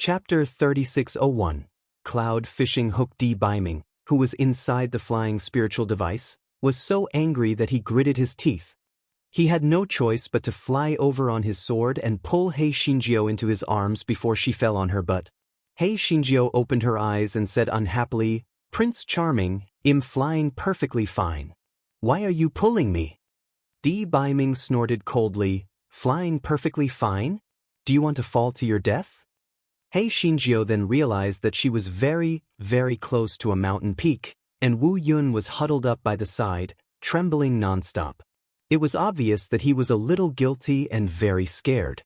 Chapter 3601. Cloud Fishing Hook. Biming, who was inside the flying spiritual device, was so angry that he gritted his teeth. He had no choice but to fly over on his sword and pull Hei Shinjio into his arms before she fell on her butt. Hei Shinjio opened her eyes and said unhappily, "Prince Charming, I'm flying perfectly fine. Why are you pulling me?" Biming snorted coldly, "Flying perfectly fine? Do you want to fall to your death?" Hei Shinjio then realized that she was very, very close to a mountain peak, and Wu Yun was huddled up by the side, trembling nonstop. It was obvious that he was a little guilty and very scared.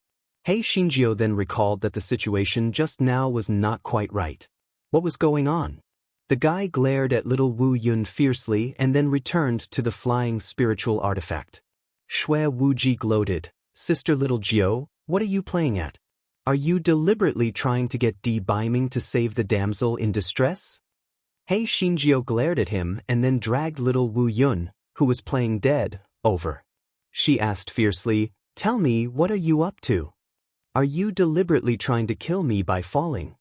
Hei Shinjio then recalled that the situation just now was not quite right. What was going on? The guy glared at little Wu Yun fiercely and then returned to the flying spiritual artifact. Shui Wuji gloated, "Sister little Jiao, what are you playing at? Are you deliberately trying to get Biming to save the damsel in distress?" Hei Shinjio glared at him and then dragged little Wu Yun, who was playing dead, over. She asked fiercely, "Tell me, what are you up to? Are you deliberately trying to kill me by falling?"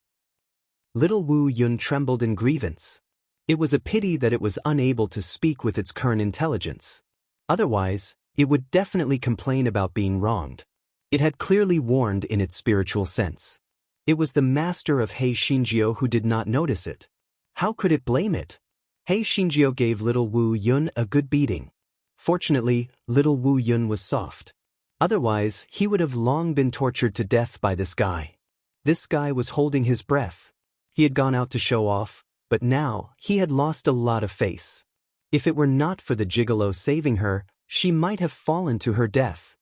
Little Wu Yun trembled in grievance. It was a pity that it was unable to speak with its current intelligence. Otherwise, it would definitely complain about being wronged. It had clearly warned in its spiritual sense. It was the master of Hei Shinjio who did not notice it. How could it blame it? Hei Shinjio gave little Wu Yun a good beating. Fortunately, little Wu Yun was soft. Otherwise, he would have long been tortured to death by this guy. This guy was holding his breath. He had gone out to show off, but now he had lost a lot of face. If it were not for the gigolo saving her, she might have fallen to her death.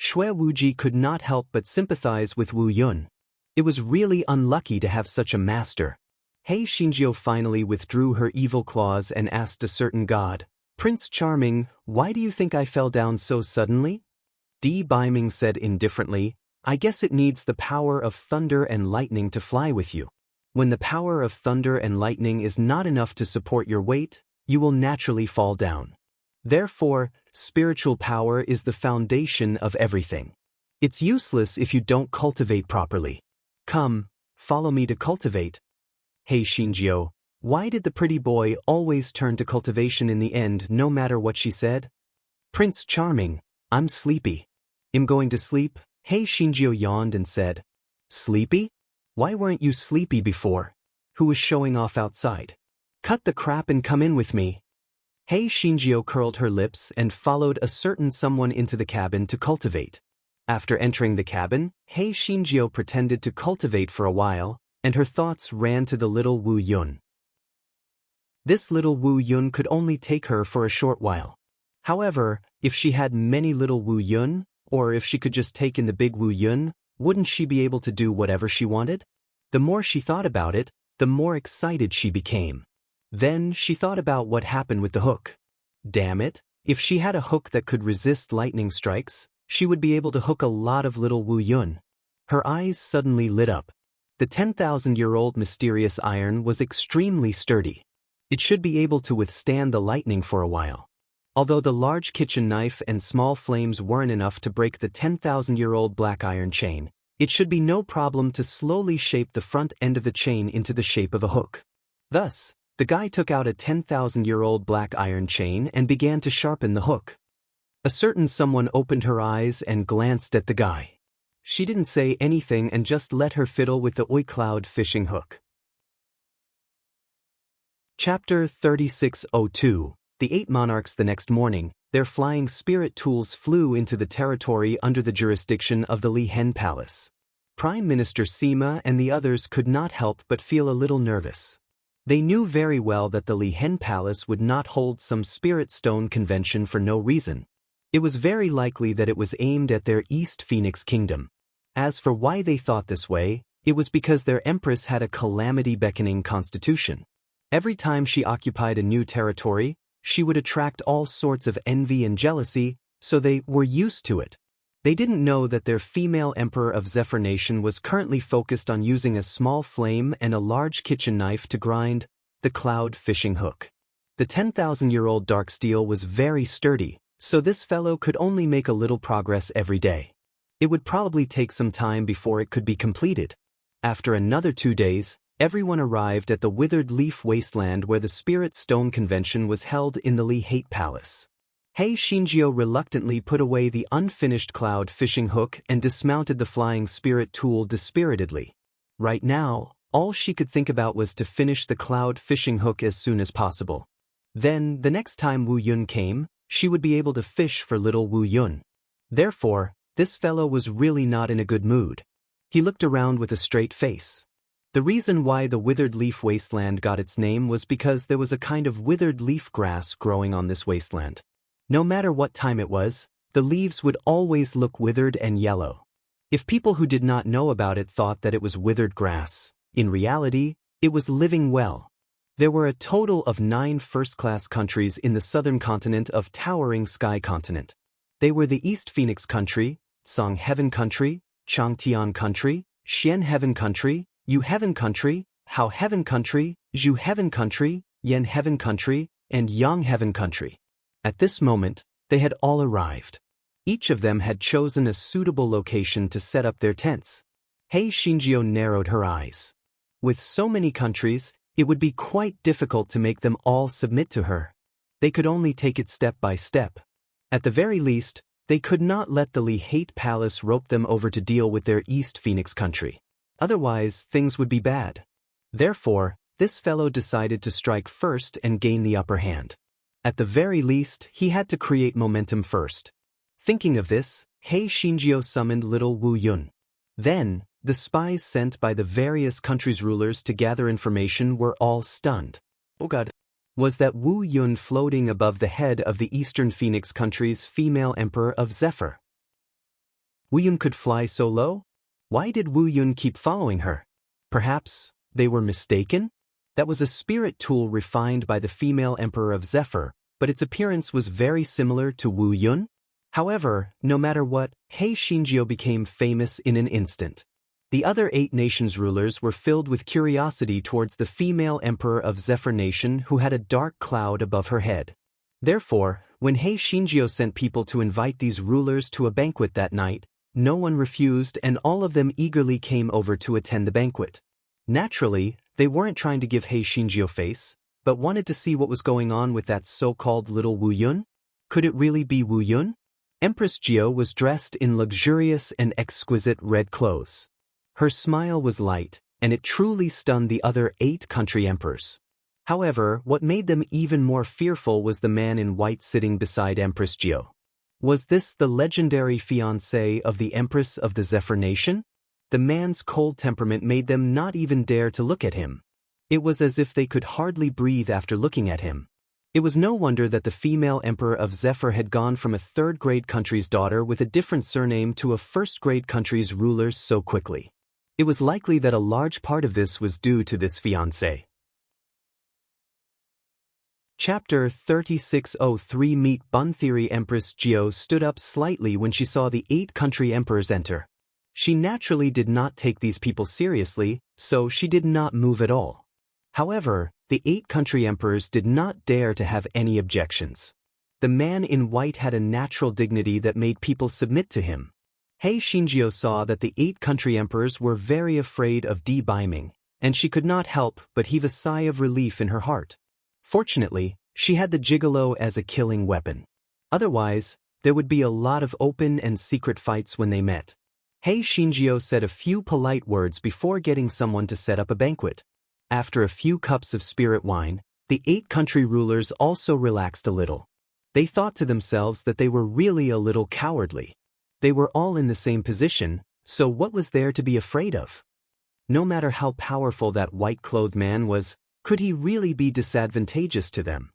Shui Wuji could not help but sympathize with Wu Yun. It was really unlucky to have such a master. Hei Shinjio finally withdrew her evil claws and asked a certain god, "Prince Charming, why do you think I fell down so suddenly?" Biming said indifferently, "I guess it needs the power of thunder and lightning to fly with you. When the power of thunder and lightning is not enough to support your weight, you will naturally fall down. Therefore, spiritual power is the foundation of everything. It's useless if you don't cultivate properly. Come, follow me to cultivate." Hei Shinjio, why did the pretty boy always turn to cultivation in the end no matter what she said? "Prince Charming, I'm sleepy." "I'm going to sleep?" Hei Shinjio yawned and said. "Sleepy? Why weren't you sleepy before? Who was showing off outside? Cut the crap and come in with me." Hei Shinjio curled her lips and followed a certain someone into the cabin to cultivate. After entering the cabin, Hei Shinjio pretended to cultivate for a while, and her thoughts ran to the little Wu Yun. This little Wu Yun could only take her for a short while. However, if she had many little Wu Yun, or if she could just take in the big Wu Yun, wouldn't she be able to do whatever she wanted? The more she thought about it, the more excited she became. Then she thought about what happened with the hook. Damn it, if she had a hook that could resist lightning strikes, she would be able to hook a lot of little Wu Yun. Her eyes suddenly lit up. The 10,000-year-old mysterious iron was extremely sturdy. It should be able to withstand the lightning for a while. Although the large kitchen knife and small flames weren't enough to break the 10,000-year-old black iron chain, it should be no problem to slowly shape the front end of the chain into the shape of a hook. Thus, the guy took out a 10,000-year-old black iron chain and began to sharpen the hook. A certain someone opened her eyes and glanced at the guy. She didn't say anything and just let her fiddle with the cloud fishing hook. Chapter 3602. The 8 monarchs. The next morning, their flying spirit tools flew into the territory under the jurisdiction of the Li Hen Palace. Prime Minister Sima and the others could not help but feel a little nervous. They knew very well that the Li Hen Palace would not hold some spirit stone convention for no reason. It was very likely that it was aimed at their East Phoenix Kingdom. As for why they thought this way, it was because their empress had a calamity-beckoning constitution. Every time she occupied a new territory, she would attract all sorts of envy and jealousy, so they were used to it. They didn't know that their female emperor of Zephyr Nation was currently focused on using a small flame and a large kitchen knife to grind the cloud fishing hook. The 10,000-year-old dark steel was very sturdy, so this fellow could only make a little progress every day. It would probably take some time before it could be completed. After another 2 days, everyone arrived at the withered leaf wasteland where the Spirit Stone Convention was held in the Lee Hate Palace. Hei Shinjio reluctantly put away the unfinished cloud fishing hook and dismounted the flying spirit tool dispiritedly. Right now, all she could think about was to finish the cloud fishing hook as soon as possible. Then, the next time Wu Yun came, she would be able to fish for little Wu Yun. Therefore, this fellow was really not in a good mood. He looked around with a straight face. The reason why the withered leaf wasteland got its name was because there was a kind of withered leaf grass growing on this wasteland. No matter what time it was, the leaves would always look withered and yellow. If people who did not know about it thought that it was withered grass, in reality, it was living well. There were a total of 9 first-class countries in the southern continent of Towering Sky Continent. They were the East Phoenix Country, Song Heaven Country, Changtian Country, Xian Heaven Country, Yu Heaven Country, Hao Heaven Country, Zhu Heaven Country, Yen Heaven Country, and Yang Heaven Country. At this moment, they had all arrived. Each of them had chosen a suitable location to set up their tents. Hei Shinjio narrowed her eyes. With so many countries, it would be quite difficult to make them all submit to her. They could only take it step by step. At the very least, they could not let the Lee Hate Palace rope them over to deal with their East Phoenix Country. Otherwise, things would be bad. Therefore, this fellow decided to strike first and gain the upper hand. At the very least, he had to create momentum first. Thinking of this, Hei Shinjio summoned little Wu Yun. Then, the spies sent by the various countries' rulers to gather information were all stunned. Oh God! Was that Wu Yun floating above the head of the Eastern Phoenix Country's female emperor of Zephyr? Wu Yun could fly so low? Why did Wu Yun keep following her? Perhaps they were mistaken? That was a spirit tool refined by the female emperor of Zephyr, but its appearance was very similar to Wu Yun. However, no matter what, Hei Shinjio became famous in an instant. The other 8 nations' rulers were filled with curiosity towards the female emperor of Zephyr Nation who had a dark cloud above her head. Therefore, when Hei Shinjio sent people to invite these rulers to a banquet that night, no one refused and all of them eagerly came over to attend the banquet. Naturally, they weren't trying to give Hei Shinjio face, but wanted to see what was going on with that so-called little Wu Yun. Could it really be Wu Yun? Empress Jio was dressed in luxurious and exquisite red clothes. Her smile was light, and it truly stunned the other 8 country emperors. However, what made them even more fearful was the man in white sitting beside Empress Jio. Was this the legendary fiancé of the Empress of the Zephyr Nation? The man's cold temperament made them not even dare to look at him. It was as if they could hardly breathe after looking at him. It was no wonder that the female emperor of Zephyr had gone from a third-grade country's daughter with a different surname to a first-grade country's ruler so quickly. It was likely that a large part of this was due to this fiancé. Chapter 3603 Meet Bun Theory. Empress Jio stood up slightly when she saw the 8 country emperors enter. She naturally did not take these people seriously, so she did not move at all. However, the 8 country emperors did not dare to have any objections. The man in white had a natural dignity that made people submit to him. Hei Shinjio saw that the 8 country emperors were very afraid of debeaming, and she could not help but heave a sigh of relief in her heart. Fortunately, she had the gigolo as a killing weapon. Otherwise, there would be a lot of open and secret fights when they met. Hei Shinjio said a few polite words before getting someone to set up a banquet. After a few cups of spirit wine, the 8 country rulers also relaxed a little. They thought to themselves that they were really a little cowardly. They were all in the same position, so what was there to be afraid of? No matter how powerful that white-clothed man was, could he really be disadvantageous to them?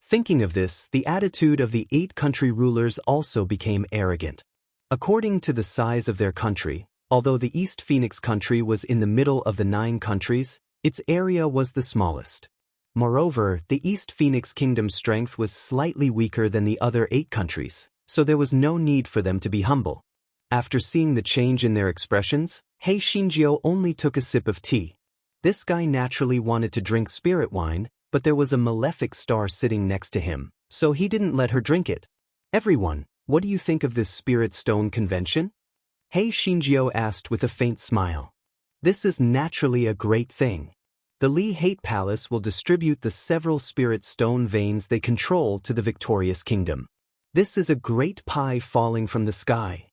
Thinking of this, the attitude of the 8 country rulers also became arrogant. According to the size of their country, although the East Phoenix country was in the middle of the 9 countries, its area was the smallest. Moreover, the East Phoenix Kingdom's strength was slightly weaker than the other 8 countries, so there was no need for them to be humble. After seeing the change in their expressions, Hei Shinjio only took a sip of tea. This guy naturally wanted to drink spirit wine, but there was a malefic star sitting next to him, so he didn't let her drink it. Everyone, what do you think of this Spirit Stone Convention? Hei Shinjio asked with a faint smile. This is naturally a great thing. The Li Hate Palace will distribute the several spirit stone veins they control to the victorious kingdom. This is a great pie falling from the sky.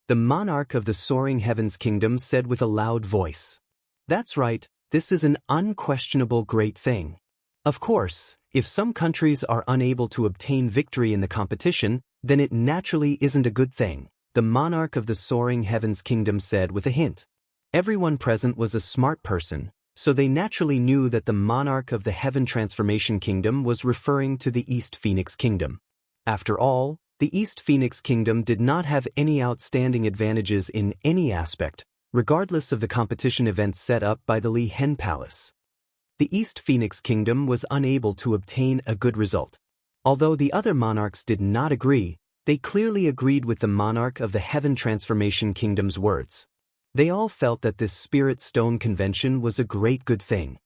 The monarch of the soaring heavens kingdom said with a loud voice. That's right, this is an unquestionable great thing. Of course, if some countries are unable to obtain victory in the competition, then it naturally isn't a good thing, the monarch of the soaring heavens kingdom said with a hint. Everyone present was a smart person, so they naturally knew that the monarch of the Heaven Transformation Kingdom was referring to the East Phoenix Kingdom. After all, the East Phoenix Kingdom did not have any outstanding advantages in any aspect, regardless of the competition events set up by the Li Hen Palace. The East Phoenix Kingdom was unable to obtain a good result. Although the other monarchs did not agree, they clearly agreed with the monarch of the Heaven Transformation Kingdom's words. They all felt that this Spirit Stone Convention was a great good thing.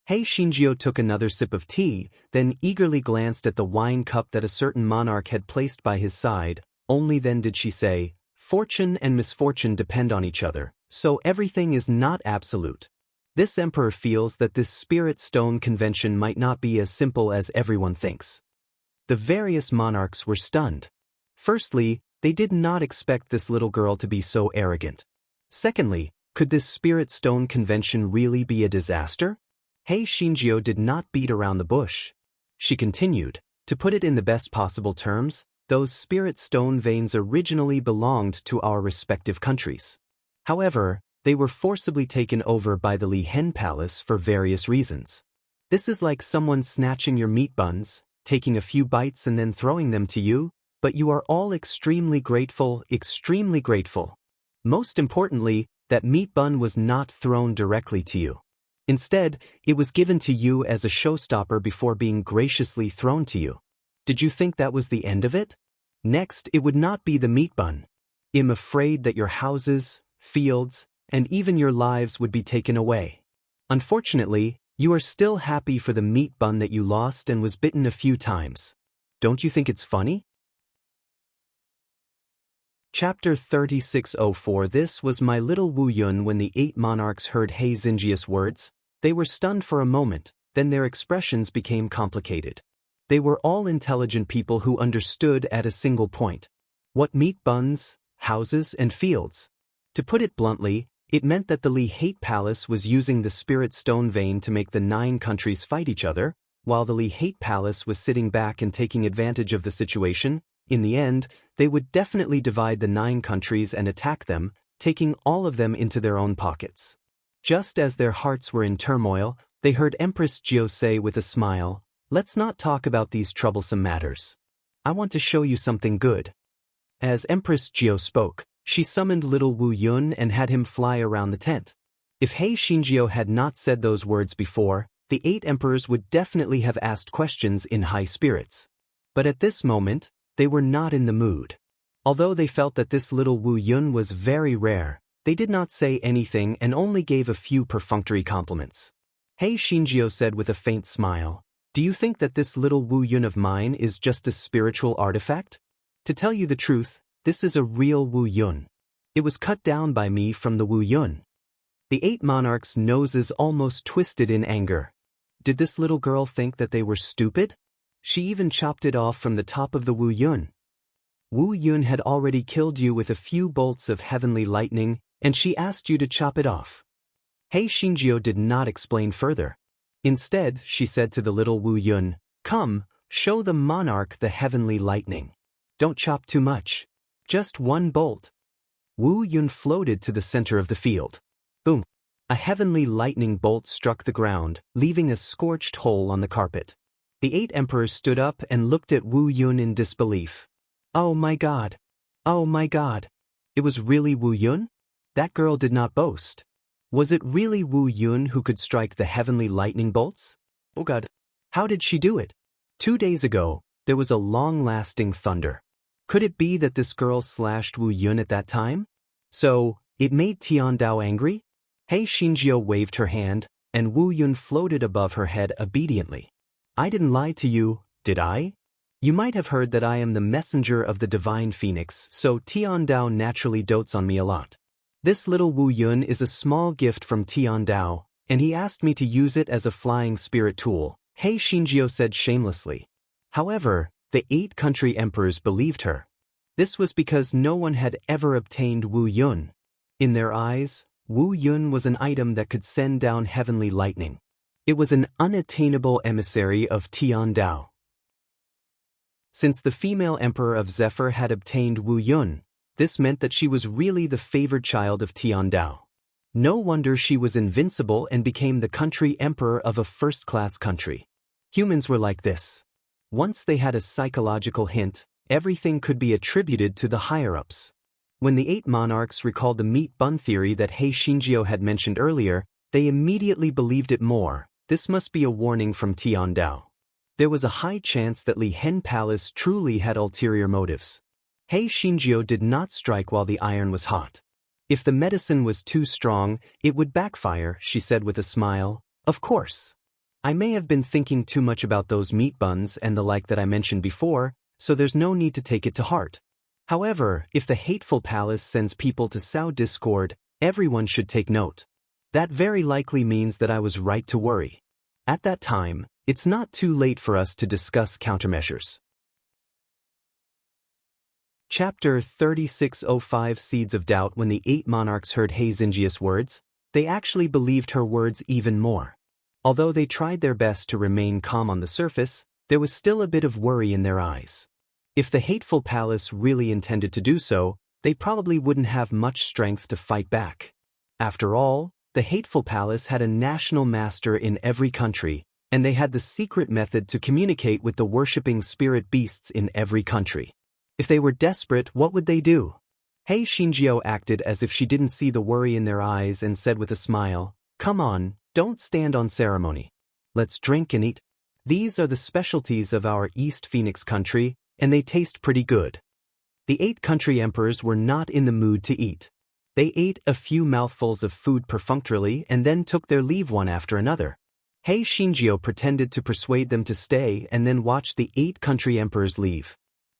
Hei Shinjio took another sip of tea, then eagerly glanced at the wine cup that a certain monarch had placed by his side. Only then did she say, "Fortune and misfortune depend on each other, so everything is not absolute." This emperor feels that this Spirit Stone Convention might not be as simple as everyone thinks. The various monarchs were stunned. Firstly, they did not expect this little girl to be so arrogant. Secondly, could this Spirit Stone Convention really be a disaster? Hei Shinjio did not beat around the bush. She continued, to put it in the best possible terms, those Spirit Stone veins originally belonged to our respective countries. However, they were forcibly taken over by the Li Hen Palace for various reasons. This is like someone snatching your meat buns, taking a few bites and then throwing them to you, but you are all extremely grateful. Most importantly, that meat bun was not thrown directly to you. Instead, it was given to you as a showstopper before being graciously thrown to you. Did you think that was the end of it? Next, it would not be the meat bun. I'm afraid that your houses, fields, and even your lives would be taken away. Unfortunately, you are still happy for the meat bun that you lost and was bitten a few times. Don't you think it's funny? Chapter 3604. This was my little Wu Yun. When the 8 monarchs heard Hei Xinjia's words, they were stunned for a moment, then their expressions became complicated. They were all intelligent people who understood at a single point. What meat buns, houses, and fields? To put it bluntly, it meant that the Li Hate Palace was using the Spirit Stone Vein to make the 9 countries fight each other, while the Li Hate Palace was sitting back and taking advantage of the situation. In the end, they would definitely divide the 9 countries and attack them, taking all of them into their own pockets. Just as their hearts were in turmoil, they heard Empress Jio say with a smile, "Let's not talk about these troublesome matters. I want to show you something good." As Empress Jio spoke, she summoned little Wu Yun and had him fly around the tent. If Hei Shinjio had not said those words before, the 8 emperors would definitely have asked questions in high spirits. But at this moment, they were not in the mood. Although they felt that this little Wu Yun was very rare, they did not say anything and only gave a few perfunctory compliments. Hei Shinjio said with a faint smile, "Do you think that this little Wu Yun of mine is just a spiritual artifact? To tell you the truth, this is a real Wu Yun. It was cut down by me from the Wu Yun." The 8 monarchs' noses almost twisted in anger. Did this little girl think that they were stupid? She even chopped it off from the top of the Wu Yun. Wu Yun had already killed you with a few bolts of heavenly lightning, and she asked you to chop it off. Hei Shinjio did not explain further. Instead, she said to the little Wu Yun, "Come, show the monarch the heavenly lightning. Don't chop too much. Just 1 bolt." Wu Yun floated to the center of the field. Boom! A heavenly lightning bolt struck the ground, leaving a scorched hole on the carpet. The 8 emperors stood up and looked at Wu Yun in disbelief. Oh my God! Oh my God! It was really Wu Yun? That girl did not boast. Was it really Wu Yun who could strike the heavenly lightning bolts? Oh God! How did she do it? 2 days ago, there was a long-lasting thunder. Could it be that this girl slashed Wu Yun at that time? So, it made Tian Dao angry? Hei Shinjio waved her hand, and Wu Yun floated above her head obediently. I didn't lie to you, did I? You might have heard that I am the messenger of the divine phoenix, so Tian Dao naturally dotes on me a lot. This little Wu Yun is a small gift from Tian Dao, and he asked me to use it as a flying spirit tool, He Xinjiu said shamelessly. However, the 8 country emperors believed her. This was because no one had ever obtained Wu Yun. In their eyes, Wu Yun was an item that could send down heavenly lightning. It was an unattainable emissary of Tian Dao. Since the female emperor of Zephyr had obtained Wu Yun, this meant that she was really the favored child of Tian Dao. No wonder she was invincible and became the country emperor of a first-class country. Humans were like this. Once they had a psychological hint, everything could be attributed to the higher-ups. When the 8 monarchs recalled the meat bun theory that He Xinjiu had mentioned earlier, they immediately believed it more. This must be a warning from Tian Dao. There was a high chance that Li Hen Palace truly had ulterior motives. He Xinjiu did not strike while the iron was hot. If the medicine was too strong, it would backfire, she said with a smile. Of course. I may have been thinking too much about those meat buns and the like that I mentioned before, so there's no need to take it to heart. However, if the hateful palace sends people to sow discord, everyone should take note. That very likely means that I was right to worry. At that time, it's not too late for us to discuss countermeasures. Chapter 3605 Seeds of Doubt. When the 8 monarchs heard He Xinjiu's words, they actually believed her words even more. Although they tried their best to remain calm on the surface, there was still a bit of worry in their eyes. If the hateful palace really intended to do so, they probably wouldn't have much strength to fight back. After all, the hateful palace had a national master in every country, and they had the secret method to communicate with the worshipping spirit beasts in every country. If they were desperate, what would they do? He Xinjiu acted as if she didn't see the worry in their eyes and said with a smile, "Come on, don't stand on ceremony. Let's drink and eat. These are the specialties of our East Phoenix country, and they taste pretty good." The 8 country emperors were not in the mood to eat. They ate a few mouthfuls of food perfunctorily and then took their leave one after another. He Xinjiu pretended to persuade them to stay and then watched the 8 country emperors leave.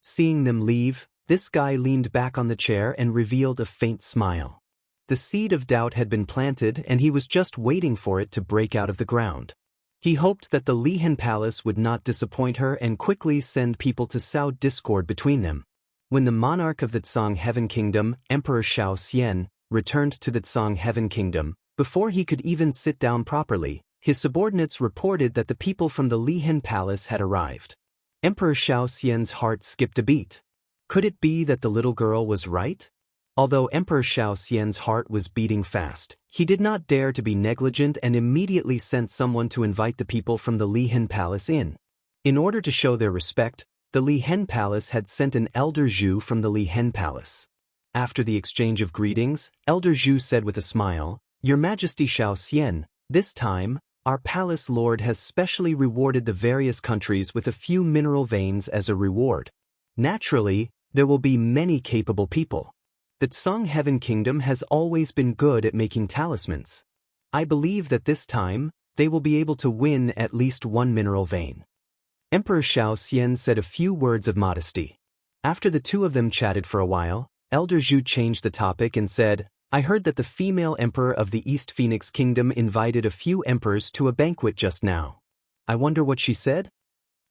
Seeing them leave, this guy leaned back on the chair and revealed a faint smile. The seed of doubt had been planted and he was just waiting for it to break out of the ground. He hoped that the Li Hen Palace would not disappoint her and quickly send people to sow discord between them. When the monarch of the Tsang Heaven Kingdom, Emperor Shao Xian, returned to the Tsang Heaven Kingdom, before he could even sit down properly, his subordinates reported that the people from the Li Hen Palace had arrived. Emperor Shao Xian's heart skipped a beat. Could it be that the little girl was right? Although Emperor Shao Xian's heart was beating fast, he did not dare to be negligent and immediately sent someone to invite the people from the Li Hen Palace in. In order to show their respect, the Li Hen Palace had sent an Elder Zhu from the Li Hen Palace. After the exchange of greetings, Elder Zhu said with a smile, "Your Majesty Shao Xian, this time, our palace lord has specially rewarded the various countries with a few mineral veins as a reward. Naturally, there will be many capable people. The Tsang Heaven Kingdom has always been good at making talismans. I believe that this time, they will be able to win at least 1 mineral vein." Emperor Shao Xian said a few words of modesty. After the 2 of them chatted for a while, Elder Zhu changed the topic and said, "I heard that the female emperor of the East Phoenix Kingdom invited a few emperors to a banquet just now. I wonder what she said?"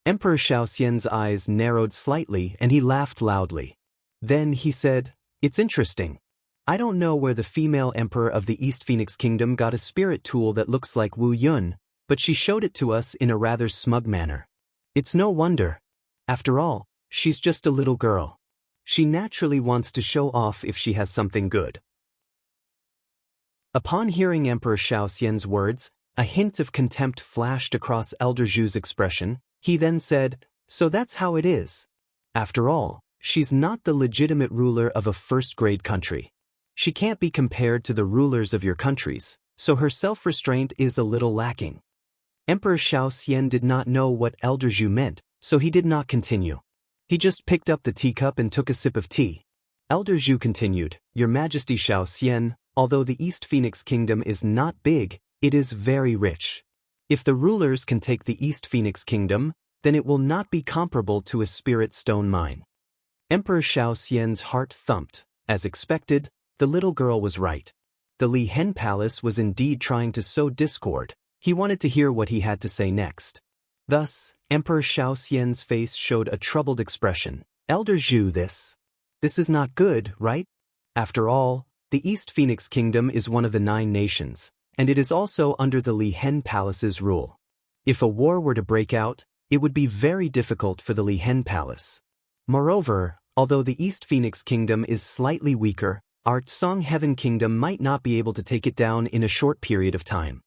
Emperor Shao Xian's eyes narrowed slightly and he laughed loudly. Then he said, "It's interesting. I don't know where the female emperor of the East Phoenix Kingdom got a spirit tool that looks like Wu Yun, but she showed it to us in a rather smug manner. It's no wonder. After all, she's just a little girl. She naturally wants to show off if she has something good." Upon hearing Emperor Shao Xian's words, a hint of contempt flashed across Elder Zhu's expression. He then said, "So that's how it is. After all, she's not the legitimate ruler of a first-grade country. She can't be compared to the rulers of your countries, so her self-restraint is a little lacking." Emperor Shao Xian did not know what Elder Zhu meant, so he did not continue. He just picked up the teacup and took a sip of tea. Elder Zhu continued, "Your Majesty Shao Xian, although the East Phoenix Kingdom is not big, it is very rich. If the rulers can take the East Phoenix Kingdom, then it will not be comparable to a spirit stone mine." Emperor Shao Xian's heart thumped. As expected, The little girl was right. The Li Hen Palace was indeed trying to sow discord. He wanted to hear what he had to say next. Thus, Emperor Xiao Xian's face showed a troubled expression. Elder Zhu, this is not good, right? After all, the East Phoenix Kingdom is one of the 9 nations, and it is also under the Li Hen Palace's rule. If a war were to break out, it would be very difficult for the Li Hen Palace. Moreover, although the East Phoenix Kingdom is slightly weaker, our Song Heaven Kingdom might not be able to take it down in a short period of time.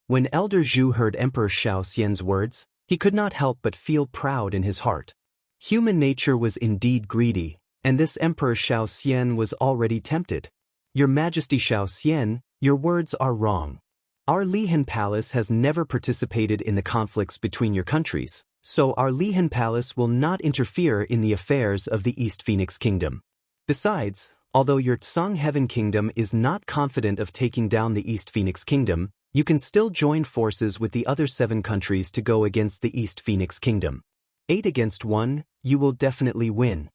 When Elder Zhu heard Emperor Xiao Xian's words, he could not help but feel proud in his heart. Human nature was indeed greedy, and this Emperor Xiao Xian was already tempted. Your Majesty Xiao Xian, your words are wrong. Our Li Hen Palace has never participated in the conflicts between your countries, so our Li Hen Palace will not interfere in the affairs of the East Phoenix Kingdom. Besides, although your Song Heaven Kingdom is not confident of taking down the East Phoenix Kingdom, you can still join forces with the other 7 countries to go against the East Phoenix Kingdom. 8 against 1, you will definitely win.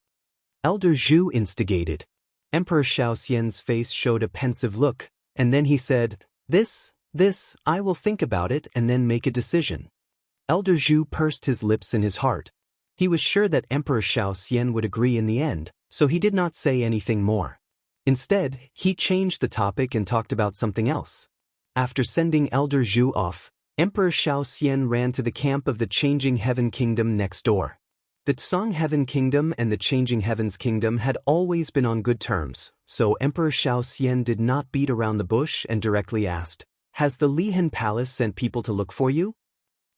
Elder Zhu instigated. Emperor Xiao Xian's face showed a pensive look, and then he said, This, I will think about it and then make a decision. Elder Zhu pursed his lips in his heart. He was sure that Emperor Xiao Xian would agree in the end, so he did not say anything more. Instead, he changed the topic and talked about something else. After sending Elder Zhu off, Emperor Xiao Xian ran to the camp of the Changing Heaven Kingdom next door. The Song Heaven Kingdom and the Changing Heavens Kingdom had always been on good terms, so Emperor Xiao Xian did not beat around the bush and directly asked, Has the Li Hen Palace sent people to look for you?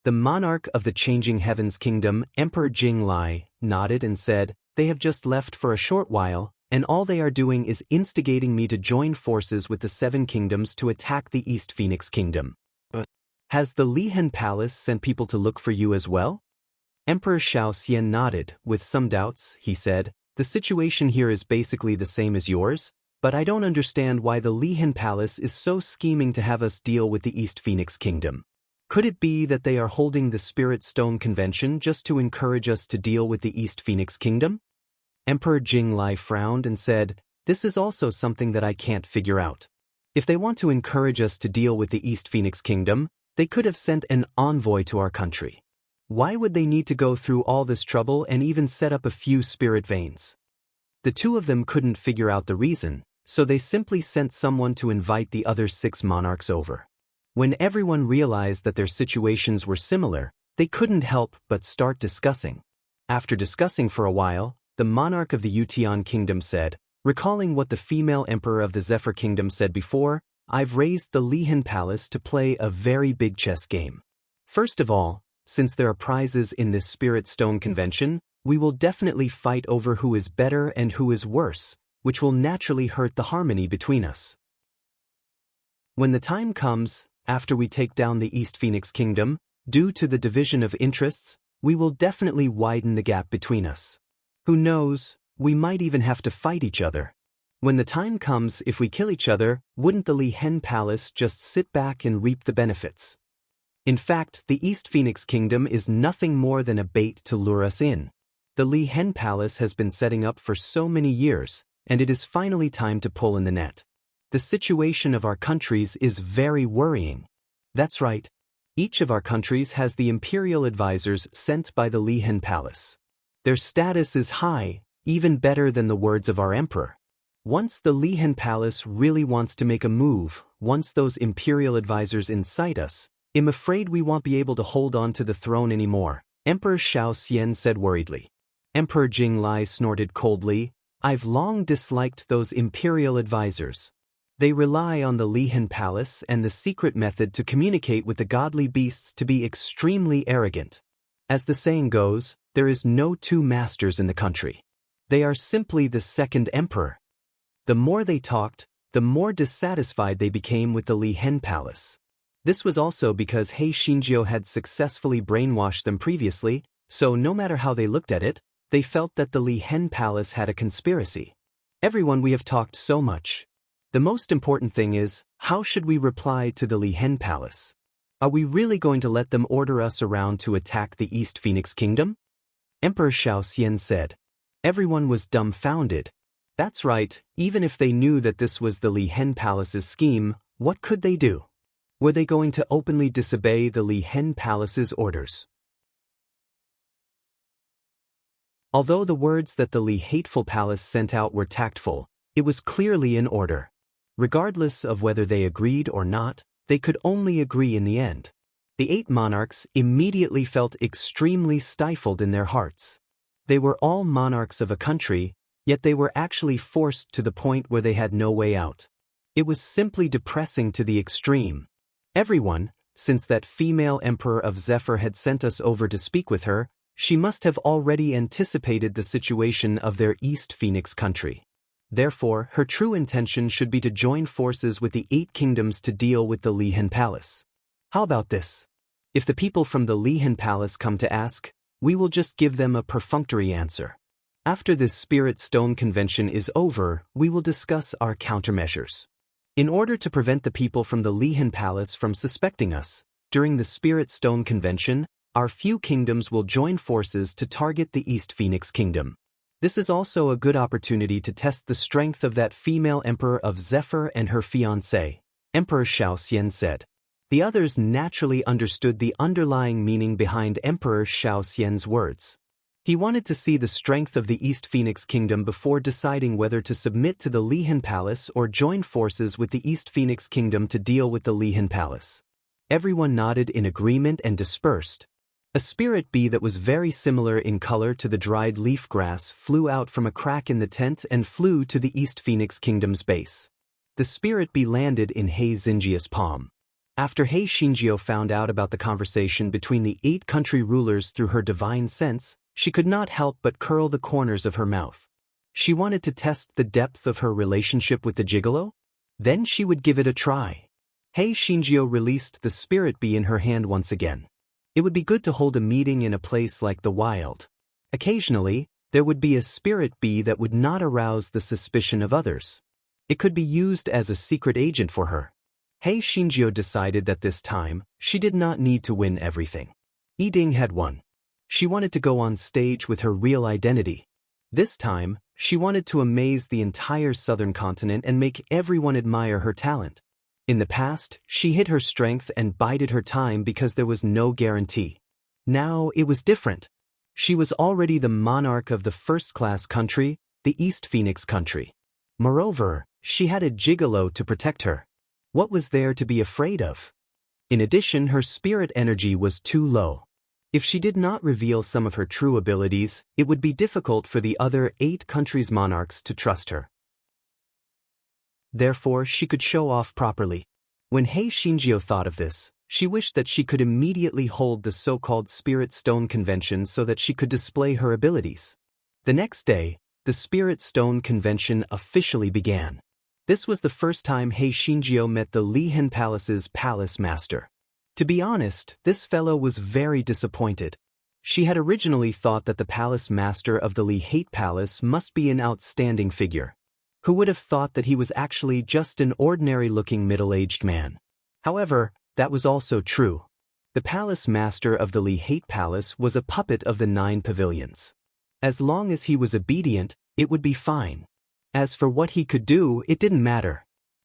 The monarch of the Changing Heavens Kingdom, Emperor Jinglai, nodded and said, They have just left for a short while, and all they are doing is instigating me to join forces with the 7 kingdoms to attack the East Phoenix Kingdom. But has the Li Hen Palace sent people to look for you as well? Emperor Xiao Xian nodded. With some doubts, he said, The situation here is basically the same as yours, but I don't understand why the Li Hen Palace is so scheming to have us deal with the East Phoenix Kingdom. Could it be that they are holding the Spirit Stone Convention just to encourage us to deal with the East Phoenix Kingdom? Emperor Jinglai frowned and said, This is also something that I can't figure out. If they want to encourage us to deal with the East Phoenix Kingdom, they could have sent an envoy to our country. Why would they need to go through all this trouble and even set up a few spirit veins? The 2 of them couldn't figure out the reason, so they simply sent someone to invite the other 6 monarchs over. When everyone realized that their situations were similar, they couldn't help but start discussing. After discussing for a while, the monarch of the Yutian Kingdom said, Recalling what the female emperor of the Zephyr Kingdom said before, I've raised the Li Hen Palace to play a very big chess game. First of all, since there are prizes in this Spirit Stone Convention, we will definitely fight over who is better and who is worse, which will naturally hurt the harmony between us. When the time comes, after we take down the East Phoenix Kingdom, due to the division of interests, we will definitely widen the gap between us. Who knows, we might even have to fight each other. When the time comes, if we kill each other, wouldn't the Li Hen Palace just sit back and reap the benefits? In fact, the East Phoenix Kingdom is nothing more than a bait to lure us in. The Li Hen Palace has been setting up for so many years, and it is finally time to pull in the net. The situation of our countries is very worrying. That's right. Each of our countries has the imperial advisors sent by the Li Hen Palace. Their status is high, even better than the words of our emperor. Once the Li Hen Palace really wants to make a move, once those imperial advisors incite us, I'm afraid we won't be able to hold on to the throne anymore, Emperor Xiao Xian said worriedly. Emperor Jinglai snorted coldly, I've long disliked those imperial advisors. They rely on the Li Hen Palace and the secret method to communicate with the godly beasts to be extremely arrogant. As the saying goes, there is no 2 masters in the country. They are simply the second emperor. The more they talked, the more dissatisfied they became with the Li Hen Palace. This was also because He Xinjiu had successfully brainwashed them previously, so no matter how they looked at it, they felt that the Li Hen Palace had a conspiracy. Everyone, we have talked so much. The most important thing is, how should we reply to the Li Hen Palace? Are we really going to let them order us around to attack the East Phoenix Kingdom? Emperor Xiao Xian said. Everyone was dumbfounded. That's right, even if they knew that this was the Li Hen Palace's scheme, what could they do? Were they going to openly disobey the Li Hen Palace's orders? Although the words that the Li Hateful Palace sent out were tactful, it was clearly in order. Regardless of whether they agreed or not, they could only agree in the end. The 8 monarchs immediately felt extremely stifled in their hearts. They were all monarchs of a country, yet they were actually forced to the point where they had no way out. It was simply depressing to the extreme. Everyone, since that female emperor of Zephyr had sent us over to speak with her, she must have already anticipated the situation of their East Phoenix country. Therefore, her true intention should be to join forces with the 8 kingdoms to deal with the Li Hen Palace. How about this? If the people from the Li Hen Palace come to ask, we will just give them a perfunctory answer. After this Spirit Stone Convention is over, we will discuss our countermeasures. In order to prevent the people from the Li Hen Palace from suspecting us, during the Spirit Stone Convention, our few kingdoms will join forces to target the East Phoenix Kingdom. This is also a good opportunity to test the strength of that female emperor of Zephyr and her fiancé, Emperor Xiao Xian said. The others naturally understood the underlying meaning behind Emperor Xiao Xian's words. He wanted to see the strength of the East Phoenix Kingdom before deciding whether to submit to the Li Hen Palace or join forces with the East Phoenix Kingdom to deal with the Li Hen Palace. Everyone nodded in agreement and dispersed. A spirit bee that was very similar in color to the dried leaf grass flew out from a crack in the tent and flew to the East Phoenix Kingdom's base. The spirit bee landed in He Xingjia's palm. After He Xingjiu found out about the conversation between the 8 country rulers through her divine sense, she could not help but curl the corners of her mouth. She wanted to test the depth of her relationship with the gigolo? Then she would give it a try. He Xingjiu released the spirit bee in her hand once again. It would be good to hold a meeting in a place like the wild. Occasionally, there would be a spirit bee that would not arouse the suspicion of others. It could be used as a secret agent for her. He Xingjiu decided that this time, she did not need to win everything. Yiding had won. She wanted to go on stage with her real identity. This time, she wanted to amaze the entire southern continent and make everyone admire her talent. In the past, she hid her strength and bided her time because there was no guarantee. Now it was different. She was already the monarch of the first-class country, the East Phoenix country. Moreover, she had a gigolo to protect her. What was there to be afraid of? In addition, her spirit energy was too low. If she did not reveal some of her true abilities, it would be difficult for the other 8 countries' monarchs to trust her. Therefore, she could show off properly. When He Xingjiu thought of this, she wished that she could immediately hold the so-called Spirit Stone Convention so that she could display her abilities. The next day, the Spirit Stone Convention officially began. This was the first time He Xingjiu met the Li Hen Palace's palace master. To be honest, this fellow was very disappointed. She had originally thought that the palace master of the Li Hate Palace must be an outstanding figure. Who would have thought that he was actually just an ordinary-looking middle-aged man? However, that was also true. The palace master of the Li Hate Palace was a puppet of the 9 pavilions. As long as he was obedient, it would be fine. As for what he could do, it didn't matter.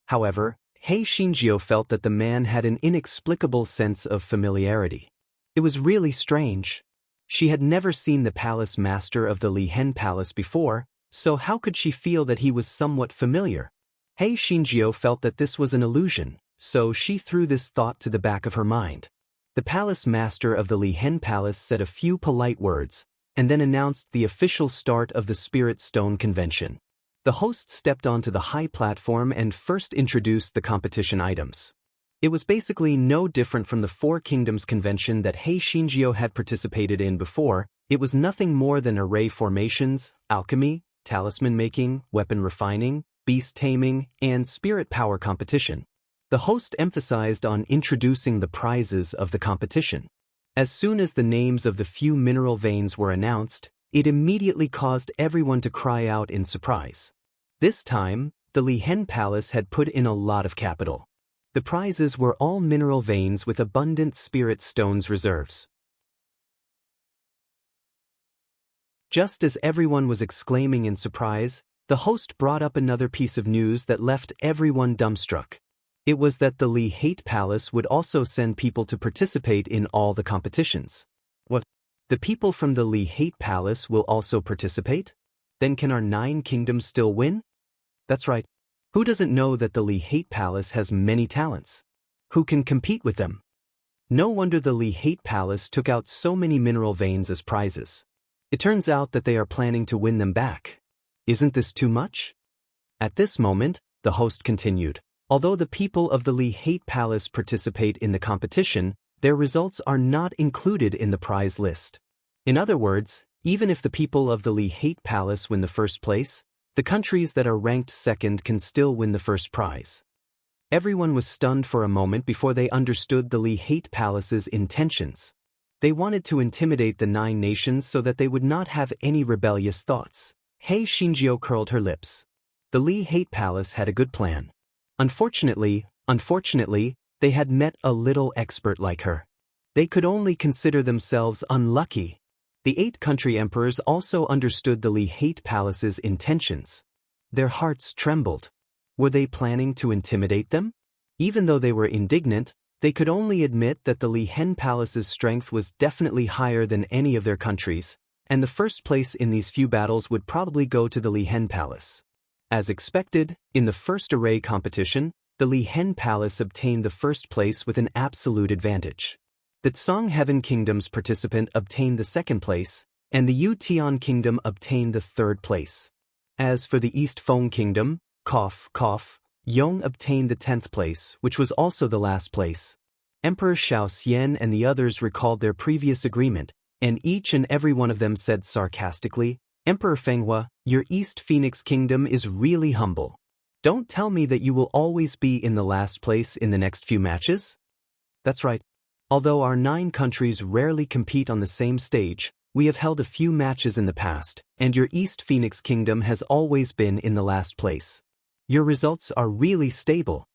However, He Xingjiu felt that the man had an inexplicable sense of familiarity. It was really strange. She had never seen the palace master of the Li Hen Palace before, so how could she feel that he was somewhat familiar? He Xingjiu felt that this was an illusion, so she threw this thought to the back of her mind. The palace master of the Li Hen Palace said a few polite words, and then announced the official start of the Spirit Stone Convention. The host stepped onto the high platform and first introduced the competition items. It was basically no different from the 4 Kingdoms Convention that He Xingjiu had participated in before. It was nothing more than array formations, alchemy, talisman making, weapon refining, beast taming, and spirit power competition. The host emphasized on introducing the prizes of the competition. As soon as the names of the few mineral veins were announced, it immediately caused everyone to cry out in surprise. This time, the Li Hen Palace had put in a lot of capital. The prizes were all mineral veins with abundant spirit stones reserves. Just as everyone was exclaiming in surprise, the host brought up another piece of news that left everyone dumbstruck. It was that the Li Hate Palace would also send people to participate in all the competitions. What? The people from the Li Hate Palace will also participate? Then can our 9 kingdoms still win? That's right. Who doesn't know that the Li Hate Palace has many talents? Who can compete with them? No wonder the Li Hate Palace took out so many mineral veins as prizes. It turns out that they are planning to win them back. Isn't this too much? At this moment, the host continued, although the people of the Li Hate Palace participate in the competition, their results are not included in the prize list. In other words, even if the people of the Li Hate Palace win the first place, the countries that are ranked second can still win the first prize. Everyone was stunned for a moment before they understood the Li Hate Palace's intentions. They wanted to intimidate the 9 nations so that they would not have any rebellious thoughts. Hei Xinjiao curled her lips. The Li Hate Palace had a good plan. Unfortunately, they had met a little expert like her. They could only consider themselves unlucky. The 8 country emperors also understood the Li Hate Palace's intentions. Their hearts trembled. Were they planning to intimidate them? Even though they were indignant, they could only admit that the Li Hen Palace's strength was definitely higher than any of their countries, and the first place in these few battles would probably go to the Li Hen Palace. As expected, in the first array competition, the Li Hen Palace obtained the first place with an absolute advantage. The Tsang Heaven Kingdom's participant obtained the second place, and the Yu Tian Kingdom obtained the third place. As for the East Feng Kingdom, Yong obtained the 10th place, which was also the last place. Emperor Xiao Xian and the others recalled their previous agreement, and each and every one of them said sarcastically, Emperor Fenghua, your East Phoenix Kingdom is really humble. Don't tell me that you will always be in the last place in the next few matches? That's right. Although our 9 countries rarely compete on the same stage, we have held a few matches in the past, and your East Phoenix Kingdom has always been in the last place. Your results are really stable.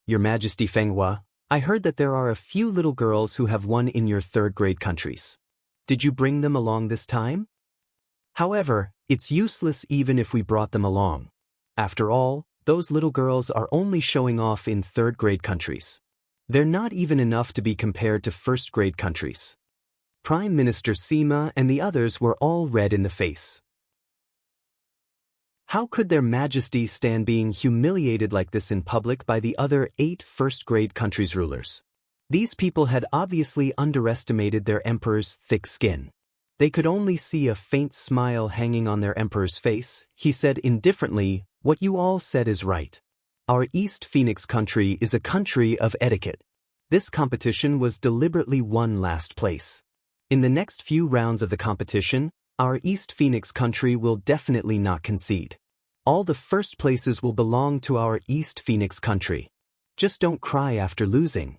Your Majesty Fenghua, I heard that there are a few little girls who have won in your 3rd grade countries. Did you bring them along this time? However, it's useless even if we brought them along. After all, those little girls are only showing off in 3rd grade countries. They're not even enough to be compared to 1st grade countries. Prime Minister Sima and the others were all red in the face. How could their majesties stand being humiliated like this in public by the other 8 first-grade countries' rulers? These people had obviously underestimated their emperor's thick skin. They could only see a faint smile hanging on their emperor's face. He said indifferently, what you all said is right. Our East Phoenix country is a country of etiquette. This competition was deliberately won last place. In the next few rounds of the competition, our East Phoenix country will definitely not concede. All the first places will belong to our East Phoenix country. Just don't cry after losing.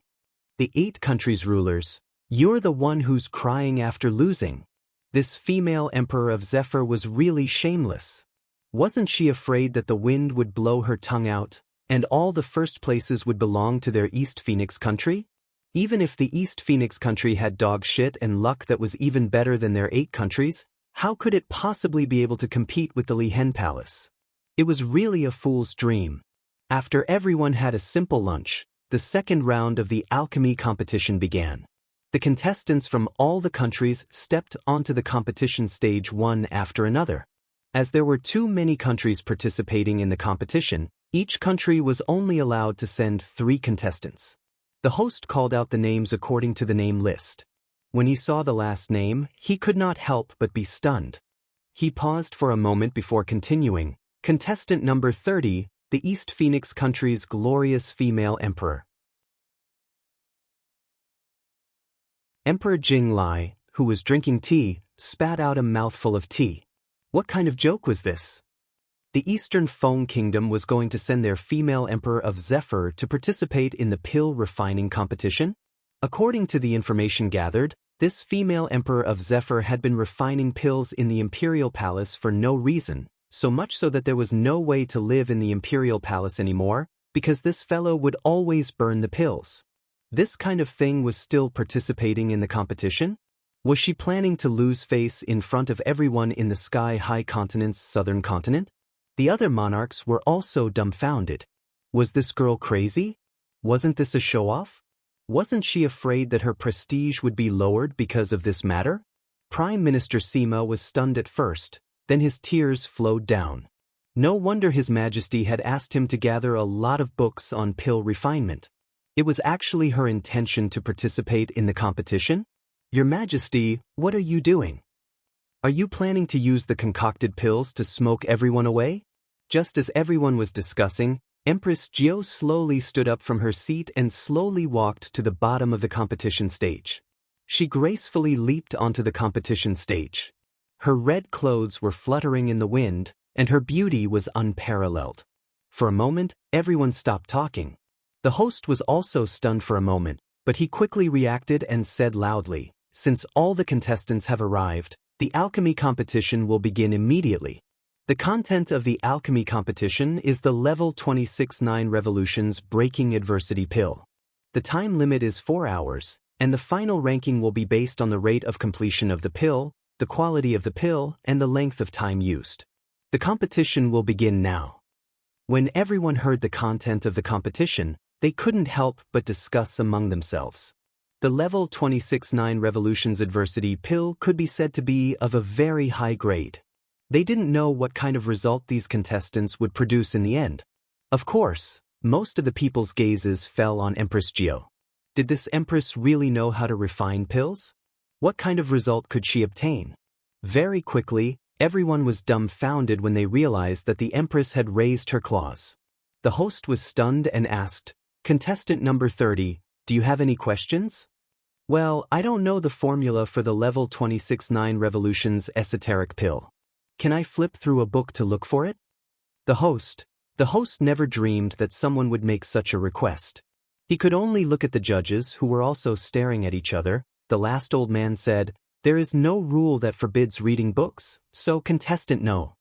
The 8 countries' rulers, you're the one who's crying after losing. This female emperor of Zephyr was really shameless. Wasn't she afraid that the wind would blow her tongue out, and all the first places would belong to their East Phoenix country? Even if the East Phoenix country had dog shit and luck that was even better than their 8 countries, how could it possibly be able to compete with the Li Hen Palace? It was really a fool's dream. After everyone had a simple lunch, the second round of the alchemy competition began. The contestants from all the countries stepped onto the competition stage one after another. As there were too many countries participating in the competition, each country was only allowed to send 3 contestants. The host called out the names according to the name list. When he saw the last name, he could not help but be stunned. He paused for a moment before continuing. Contestant number 30, the East Phoenix country's glorious female emperor. Emperor Jing Lai, who was drinking tea, spat out a mouthful of tea. What kind of joke was this? The Eastern Feng Kingdom was going to send their female emperor of Zephyr to participate in the pill refining competition? According to the information gathered, this female emperor of Zephyr had been refining pills in the Imperial Palace for no reason, so much so that there was no way to live in the Imperial Palace anymore, because this fellow would always burn the pills. This kind of thing was still participating in the competition? Was she planning to lose face in front of everyone in the sky-high continent's southern continent? The other monarchs were also dumbfounded. Was this girl crazy? Wasn't this a show-off? Wasn't she afraid that her prestige would be lowered because of this matter? Prime Minister Sima was stunned at first, then his tears flowed down. No wonder His Majesty had asked him to gather a lot of books on pill refinement. It was actually her intention to participate in the competition? Your Majesty, what are you doing? Are you planning to use the concocted pills to smoke everyone away? Just as everyone was discussing, Empress Jiao slowly stood up from her seat and slowly walked to the bottom of the competition stage. She gracefully leaped onto the competition stage. Her red clothes were fluttering in the wind, and her beauty was unparalleled. For a moment, everyone stopped talking. The host was also stunned for a moment, but he quickly reacted and said loudly, "Since all the contestants have arrived, the alchemy competition will begin immediately." The content of the alchemy competition is the level 26-9 revolutions breaking adversity pill. The time limit is 4 hours, and the final ranking will be based on the rate of completion of the pill, the quality of the pill, and the length of time used. The competition will begin now. When everyone heard the content of the competition, they couldn't help but discuss among themselves. The level 26-9 revolutions adversity pill could be said to be of a very high grade. They didn't know what kind of result these contestants would produce in the end. Of course, most of the people's gazes fell on Empress Jiao. Did this empress really know how to refine pills? What kind of result could she obtain? Very quickly, everyone was dumbfounded when they realized that the empress had raised her claws. The host was stunned and asked, "Contestant number 30, do you have any questions?" "Well, I don't know the formula for the level 26-9 revolutions esoteric pill. Can I flip through a book to look for it?" The host never dreamed that someone would make such a request. He could only look at the judges who were also staring at each other. The last old man said, "There is no rule that forbids reading books, so contestant no.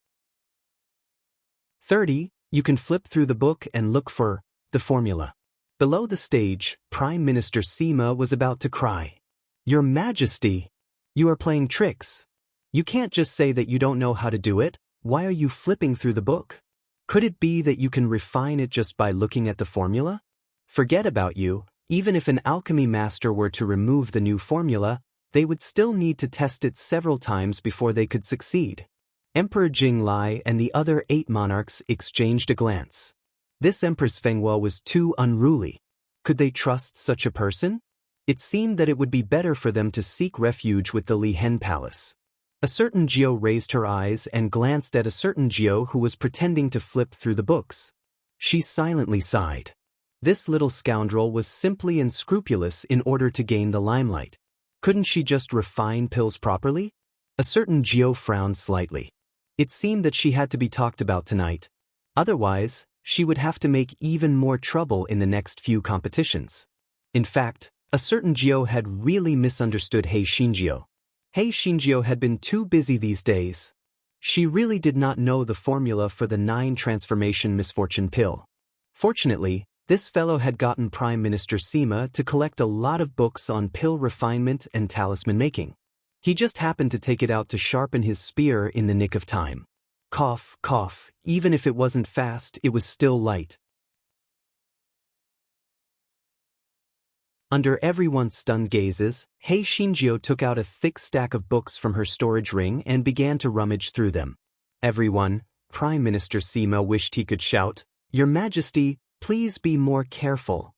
30, you can flip through the book and look for the formula." Below the stage, Prime Minister Sima was about to cry. "Your Majesty, you are playing tricks. You can't just say that you don't know how to do it. Why are you flipping through the book? Could it be that you can refine it just by looking at the formula? Forget about you, even if an alchemy master were to remove the new formula, they would still need to test it several times before they could succeed." Emperor Jinglai and the other 8 monarchs exchanged a glance. This Empress Fenghua was too unruly. Could they trust such a person? It seemed that it would be better for them to seek refuge with the Li Hen Palace. A certain Jiao raised her eyes and glanced at a certain Jiao who was pretending to flip through the books. She silently sighed. This little scoundrel was simply unscrupulous in order to gain the limelight. Couldn't she just refine pills properly? A certain Jiao frowned slightly. It seemed that she had to be talked about tonight. Otherwise, she would have to make even more trouble in the next few competitions. In fact, a certain Jiao had really misunderstood He Xinjiao. He Xinjiao had been too busy these days. She really did not know the formula for the 9 transformation misfortune pill. Fortunately, this fellow had gotten Prime Minister Sima to collect a lot of books on pill refinement and talisman making. He just happened to take it out to sharpen his spear in the nick of time. Cough, cough, even if it wasn't fast, it was still light. Under everyone's stunned gazes, He Xinjiao took out a thick stack of books from her storage ring and began to rummage through them. Everyone, Prime Minister Sima wished he could shout, "Your Majesty, please be more careful."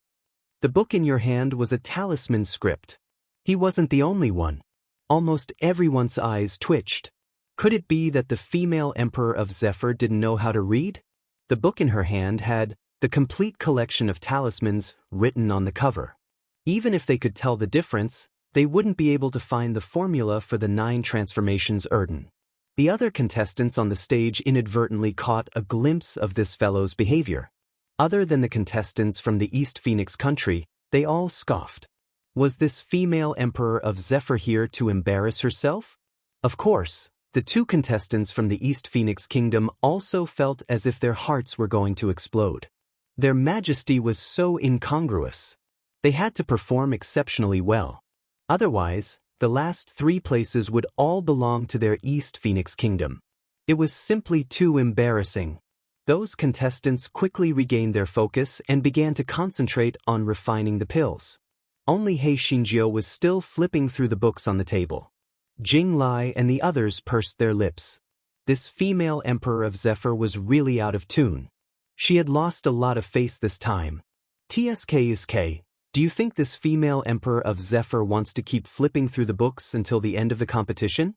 The book in your hand was a talisman script. He wasn't the only one. Almost everyone's eyes twitched. Could it be that the female emperor of Zephyr didn't know how to read? The book in her hand had the complete collection of talismans written on the cover. Even if they could tell the difference, they wouldn't be able to find the formula for the 9 transformations Erden. The other contestants on the stage inadvertently caught a glimpse of this fellow's behavior. Other than the contestants from the East Phoenix country, they all scoffed. Was this female emperor of Zephyr here to embarrass herself? Of course, the 2 contestants from the East Phoenix kingdom also felt as if their hearts were going to explode. Their Majesty was so incongruous. They had to perform exceptionally well. Otherwise, The last 3 places would all belong to their East Phoenix Kingdom. It was simply too embarrassing. Those contestants quickly regained their focus and began to concentrate on refining the pills. Only He Xingjiu was still flipping through the books on the table. Jing Lai and the others pursed their lips. This female emperor of Zephyr was really out of tune. She had lost a lot of face this time. TSK, do you think this female emperor of Zephyr wants to keep flipping through the books until the end of the competition?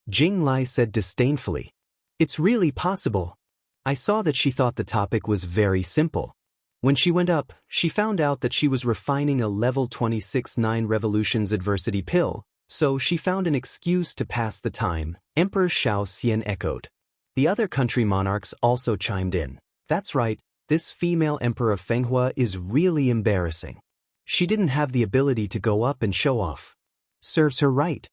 Jing Lai said disdainfully. It's really possible. I saw that she thought the topic was very simple. When she went up, she found out that she was refining a level 26 9 revolutions adversity pill, so she found an excuse to pass the time, Emperor Shao Xian echoed. The other country monarchs also chimed in. That's right, this female emperor of Fenghua is really embarrassing. She didn't have the ability to go up and show off. Serves her right.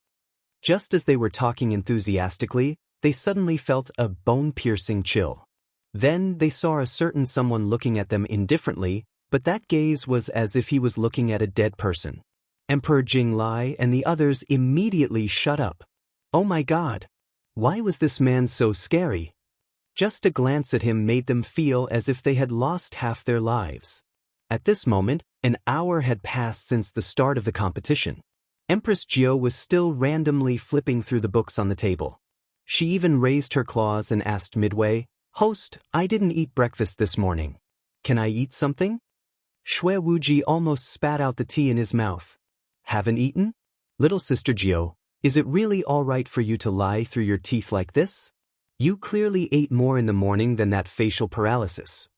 Just as they were talking enthusiastically, they suddenly felt a bone-piercing chill. Then they saw a certain someone looking at them indifferently, but that gaze was as if he was looking at a dead person. Emperor Jing Lai and the others immediately shut up. Oh my God! Why was this man so scary? Just a glance at him made them feel as if they had lost half their lives. At this moment, an hour had passed since the start of the competition. Empress Jiao was still randomly flipping through the books on the table. She even raised her claws and asked midway, "Host, I didn't eat breakfast this morning. Can I eat something?" Shui Wuji almost spat out the tea in his mouth. Haven't eaten? Little sister Jiao, is it really all right for you to lie through your teeth like this? You clearly ate more in the morning than that facial paralysis.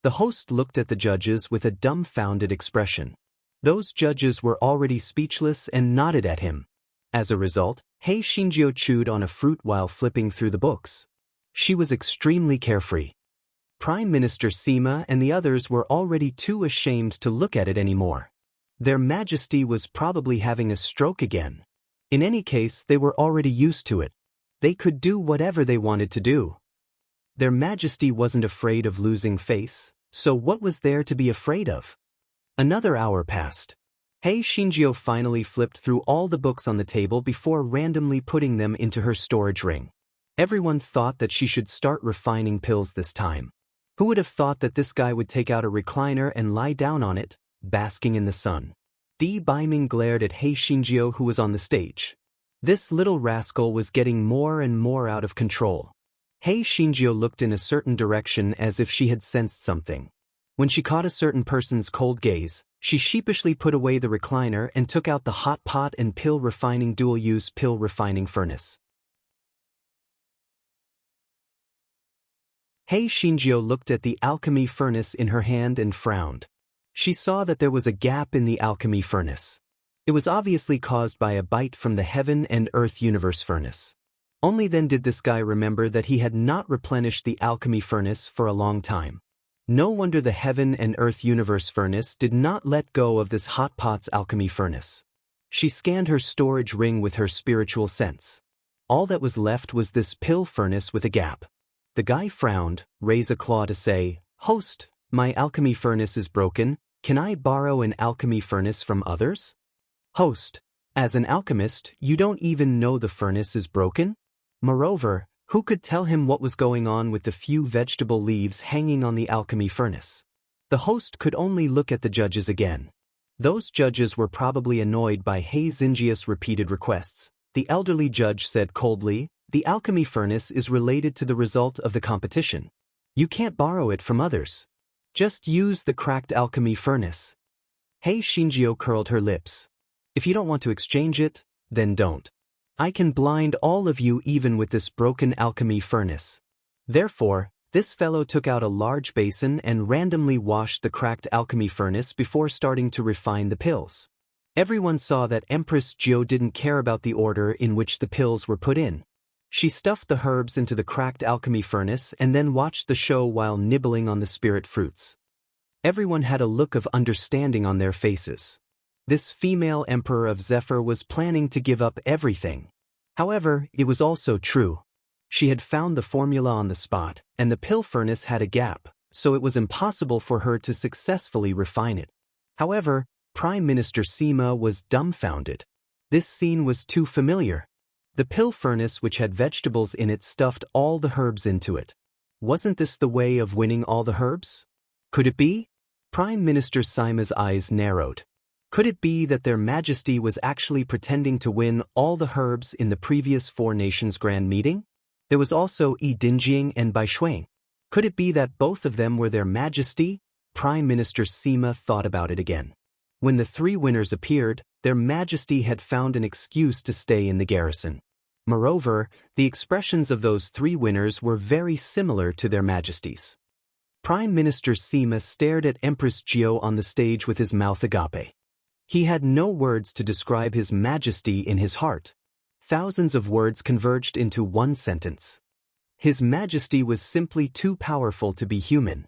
The host looked at the judges with a dumbfounded expression. Those judges were already speechless and nodded at him. As a result, He Xingjiu chewed on a fruit while flipping through the books. She was extremely carefree. Prime Minister Sima and the others were already too ashamed to look at it anymore. Their Majesty was probably having a stroke again. In any case, they were already used to it. They could do whatever they wanted to do. Their Majesty wasn't afraid of losing face, so what was there to be afraid of? Another hour passed. He Xingjiu finally flipped through all the books on the table before randomly putting them into her storage ring. Everyone thought that she should start refining pills this time. Who would have thought that this guy would take out a recliner and lie down on it, basking in the sun? Di Baiming glared at He Xingjiu, who was on the stage. This little rascal was getting more and more out of control. He Xingjiu looked in a certain direction as if she had sensed something. When she caught a certain person's cold gaze, she sheepishly put away the recliner and took out the hot pot and pill refining dual-use pill refining furnace. He Xingjiu looked at the alchemy furnace in her hand and frowned. She saw that there was a gap in the alchemy furnace. It was obviously caused by a bite from the Heaven and Earth Universe furnace. Only then did this guy remember that he had not replenished the alchemy furnace for a long time. No wonder the Heaven and Earth Universe furnace did not let go of this hot pot's alchemy furnace. She scanned her storage ring with her spiritual sense. All that was left was this pill furnace with a gap. The guy frowned, raised a claw to say, "Host, my alchemy furnace is broken. Can I borrow an alchemy furnace from others?" Host, as an alchemist, you don't even know the furnace is broken? Moreover, who could tell him what was going on with the few vegetable leaves hanging on the alchemy furnace? The host could only look at the judges again. Those judges were probably annoyed by He Xingjiu's repeated requests. The elderly judge said coldly, "The alchemy furnace is related to the result of the competition. You can't borrow it from others. Just use the cracked alchemy furnace." He Xingjiu curled her lips. "If you don't want to exchange it, then don't. I can blind all of you even with this broken alchemy furnace." Therefore, this fellow took out a large basin and randomly washed the cracked alchemy furnace before starting to refine the pills. Everyone saw that Empress Jiao didn't care about the order in which the pills were put in. She stuffed the herbs into the cracked alchemy furnace and then watched the show while nibbling on the spirit fruits. Everyone had a look of understanding on their faces. This female emperor of Zephyr was planning to give up everything. However, it was also true. She had found the formula on the spot, and the pill furnace had a gap, so it was impossible for her to successfully refine it. However, Prime Minister Sima was dumbfounded. This scene was too familiar. The pill furnace which had vegetables in it stuffed all the herbs into it. Wasn't this the way of winning all the herbs? Could it be? Prime Minister Sima's eyes narrowed. Could it be that their Majesty was actually pretending to win all the herbs in the previous Four Nations Grand Meeting? There was also Yi Dingjing and Bai Shuang. Could it be that both of them were their Majesty? Prime Minister Sima thought about it again. When the three winners appeared, their Majesty had found an excuse to stay in the garrison. Moreover, the expressions of those three winners were very similar to their Majesties. Prime Minister Sima stared at Empress Jiao on the stage with his mouth agape. He had no words to describe his Majesty in his heart. Thousands of words converged into one sentence. His Majesty was simply too powerful to be human.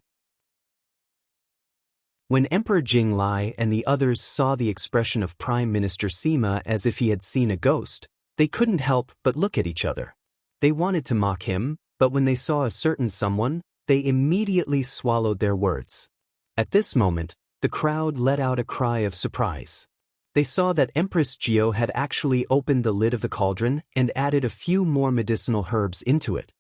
When Emperor Jinglai and the others saw the expression of Prime Minister Sima as if he had seen a ghost, they couldn't help but look at each other. They wanted to mock him, but when they saw a certain someone, they immediately swallowed their words. At this moment, the crowd let out a cry of surprise. They saw that Empress Jiao had actually opened the lid of the cauldron and added a few more medicinal herbs into it.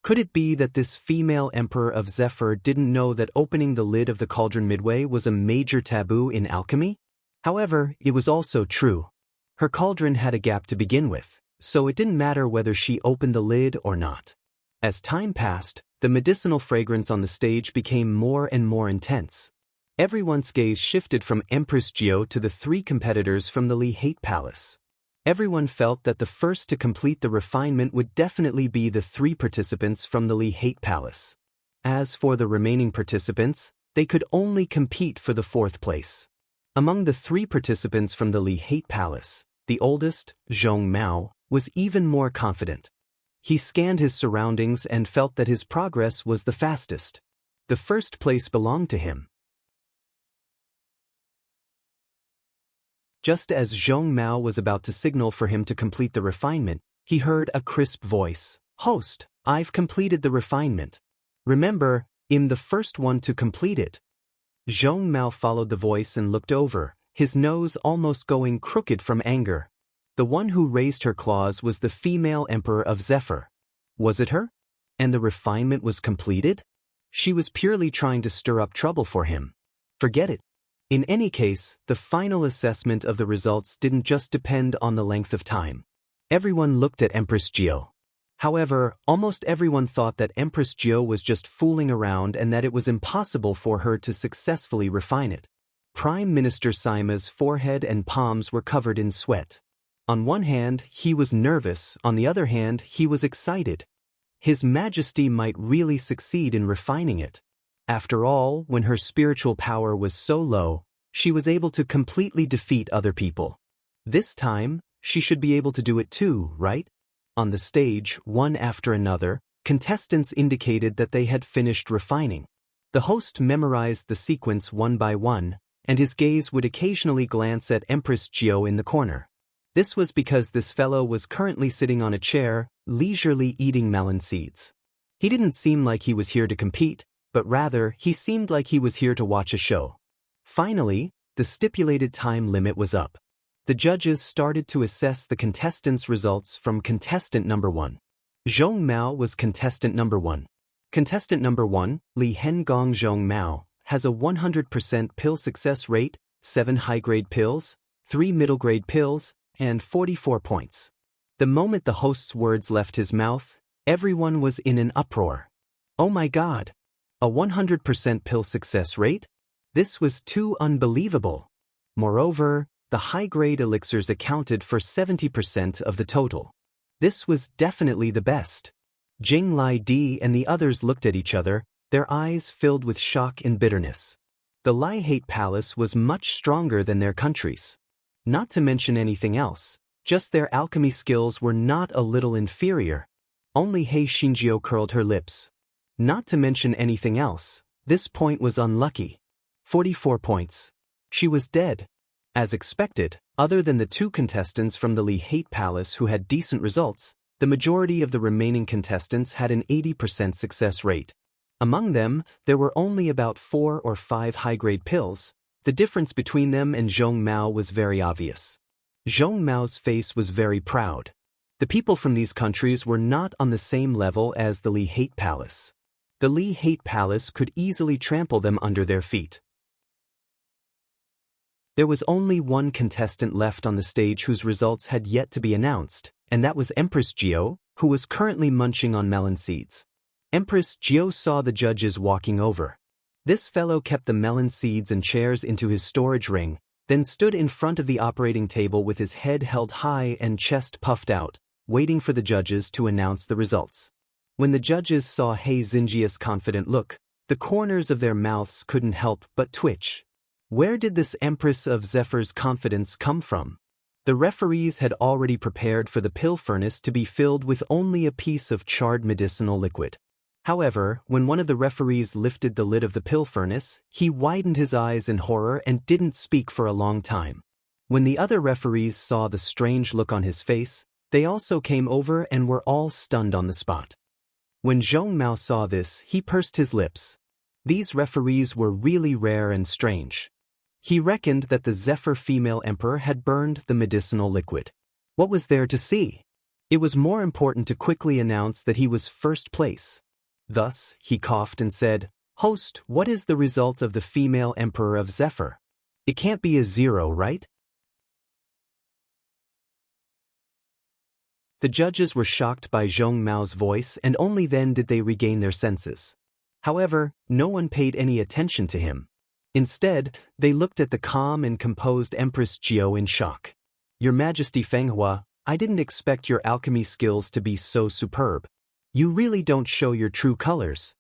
Could it be that this female emperor of Zephyr didn't know that opening the lid of the cauldron midway was a major taboo in alchemy? However, it was also true. Her cauldron had a gap to begin with, so it didn't matter whether she opened the lid or not. As time passed, the medicinal fragrance on the stage became more and more intense. Everyone's gaze shifted from Empress Jiao to the three competitors from the Li Hate Palace. Everyone felt that the first to complete the refinement would definitely be the three participants from the Li Hate Palace. As for the remaining participants, they could only compete for the fourth place. Among the three participants from the Li Hate Palace, the oldest, Zhong Mao, was even more confident. He scanned his surroundings and felt that his progress was the fastest. The first place belonged to him. Just as Zhong Mao was about to signal for him to complete the refinement, he heard a crisp voice. "Host, I've completed the refinement. Remember, I'm the first one to complete it." Zhong Mao followed the voice and looked over, his nose almost going crooked from anger. The one who raised her claws was the female emperor of Zephyr. Was it her? And the refinement was completed? She was purely trying to stir up trouble for him. Forget it. In any case, the final assessment of the results didn't just depend on the length of time. Everyone looked at Empress Jiao. However, almost everyone thought that Empress Jiao was just fooling around and that it was impossible for her to successfully refine it. Prime Minister Sima's forehead and palms were covered in sweat. On one hand, he was nervous, on the other hand, he was excited. His Majesty might really succeed in refining it. After all, when her spiritual power was so low, she was able to completely defeat other people. This time, she should be able to do it too, right? On the stage, one after another, contestants indicated that they had finished refining. The host memorized the sequence one by one, and his gaze would occasionally glance at Empress Jiao in the corner. This was because this fellow was currently sitting on a chair, leisurely eating melon seeds. He didn't seem like he was here to compete, but rather, he seemed like he was here to watch a show. Finally, the stipulated time limit was up. The judges started to assess the contestants' results from contestant number 1. Zhong Mao was contestant number 1. Contestant number 1, Li Hengong Zhong Mao, has a 100% pill success rate, 7 high-grade pills, 3 middle-grade pills, and 44 points. The moment the host's words left his mouth, everyone was in an uproar. Oh my God! A 100% pill success rate? This was too unbelievable. Moreover, the high-grade elixirs accounted for 70% of the total. This was definitely the best. Jing Lai Di and the others looked at each other, their eyes filled with shock and bitterness. The Li Hate Palace was much stronger than their countries. Not to mention anything else, just their alchemy skills were not a little inferior. Only He Xinjiao curled her lips. Not to mention anything else, this point was unlucky. 44 points. She was dead. As expected, other than the 2 contestants from the Li Hate Palace who had decent results, the majority of the remaining contestants had an 80% success rate. Among them, there were only about 4 or 5 high-grade pills, The difference between them and Zhong Mao was very obvious. Zhong Mao's face was very proud. The people from these countries were not on the same level as the Li Hate Palace. The Li Hate Palace could easily trample them under their feet. There was only one contestant left on the stage whose results had yet to be announced, and that was Empress Jiao, who was currently munching on melon seeds. Empress Jiao saw the judges walking over. This fellow kept the melon seeds and chairs into his storage ring, then stood in front of the operating table with his head held high and chest puffed out, waiting for the judges to announce the results. When the judges saw He Xingjia's confident look, the corners of their mouths couldn't help but twitch. Where did this Empress of Zephyr's confidence come from? The referees had already prepared for the pill furnace to be filled with only a piece of charred medicinal liquid. However, when one of the referees lifted the lid of the pill furnace, he widened his eyes in horror and didn't speak for a long time. When the other referees saw the strange look on his face, they also came over and were all stunned on the spot. When Zhong Mao saw this, he pursed his lips. These referees were really rare and strange. He reckoned that the Zephyr female emperor had burned the medicinal liquid. What was there to see? It was more important to quickly announce that he was first place. Thus, he coughed and said, "Host, what is the result of the female emperor of Zephyr? It can't be a 0, right?" The judges were shocked by Zhong Mao's voice, and only then did they regain their senses. However, no one paid any attention to him. Instead, they looked at the calm and composed Empress Jiao in shock. "Your Majesty Fenghua, I didn't expect your alchemy skills to be so superb. You really don't show your true colors,"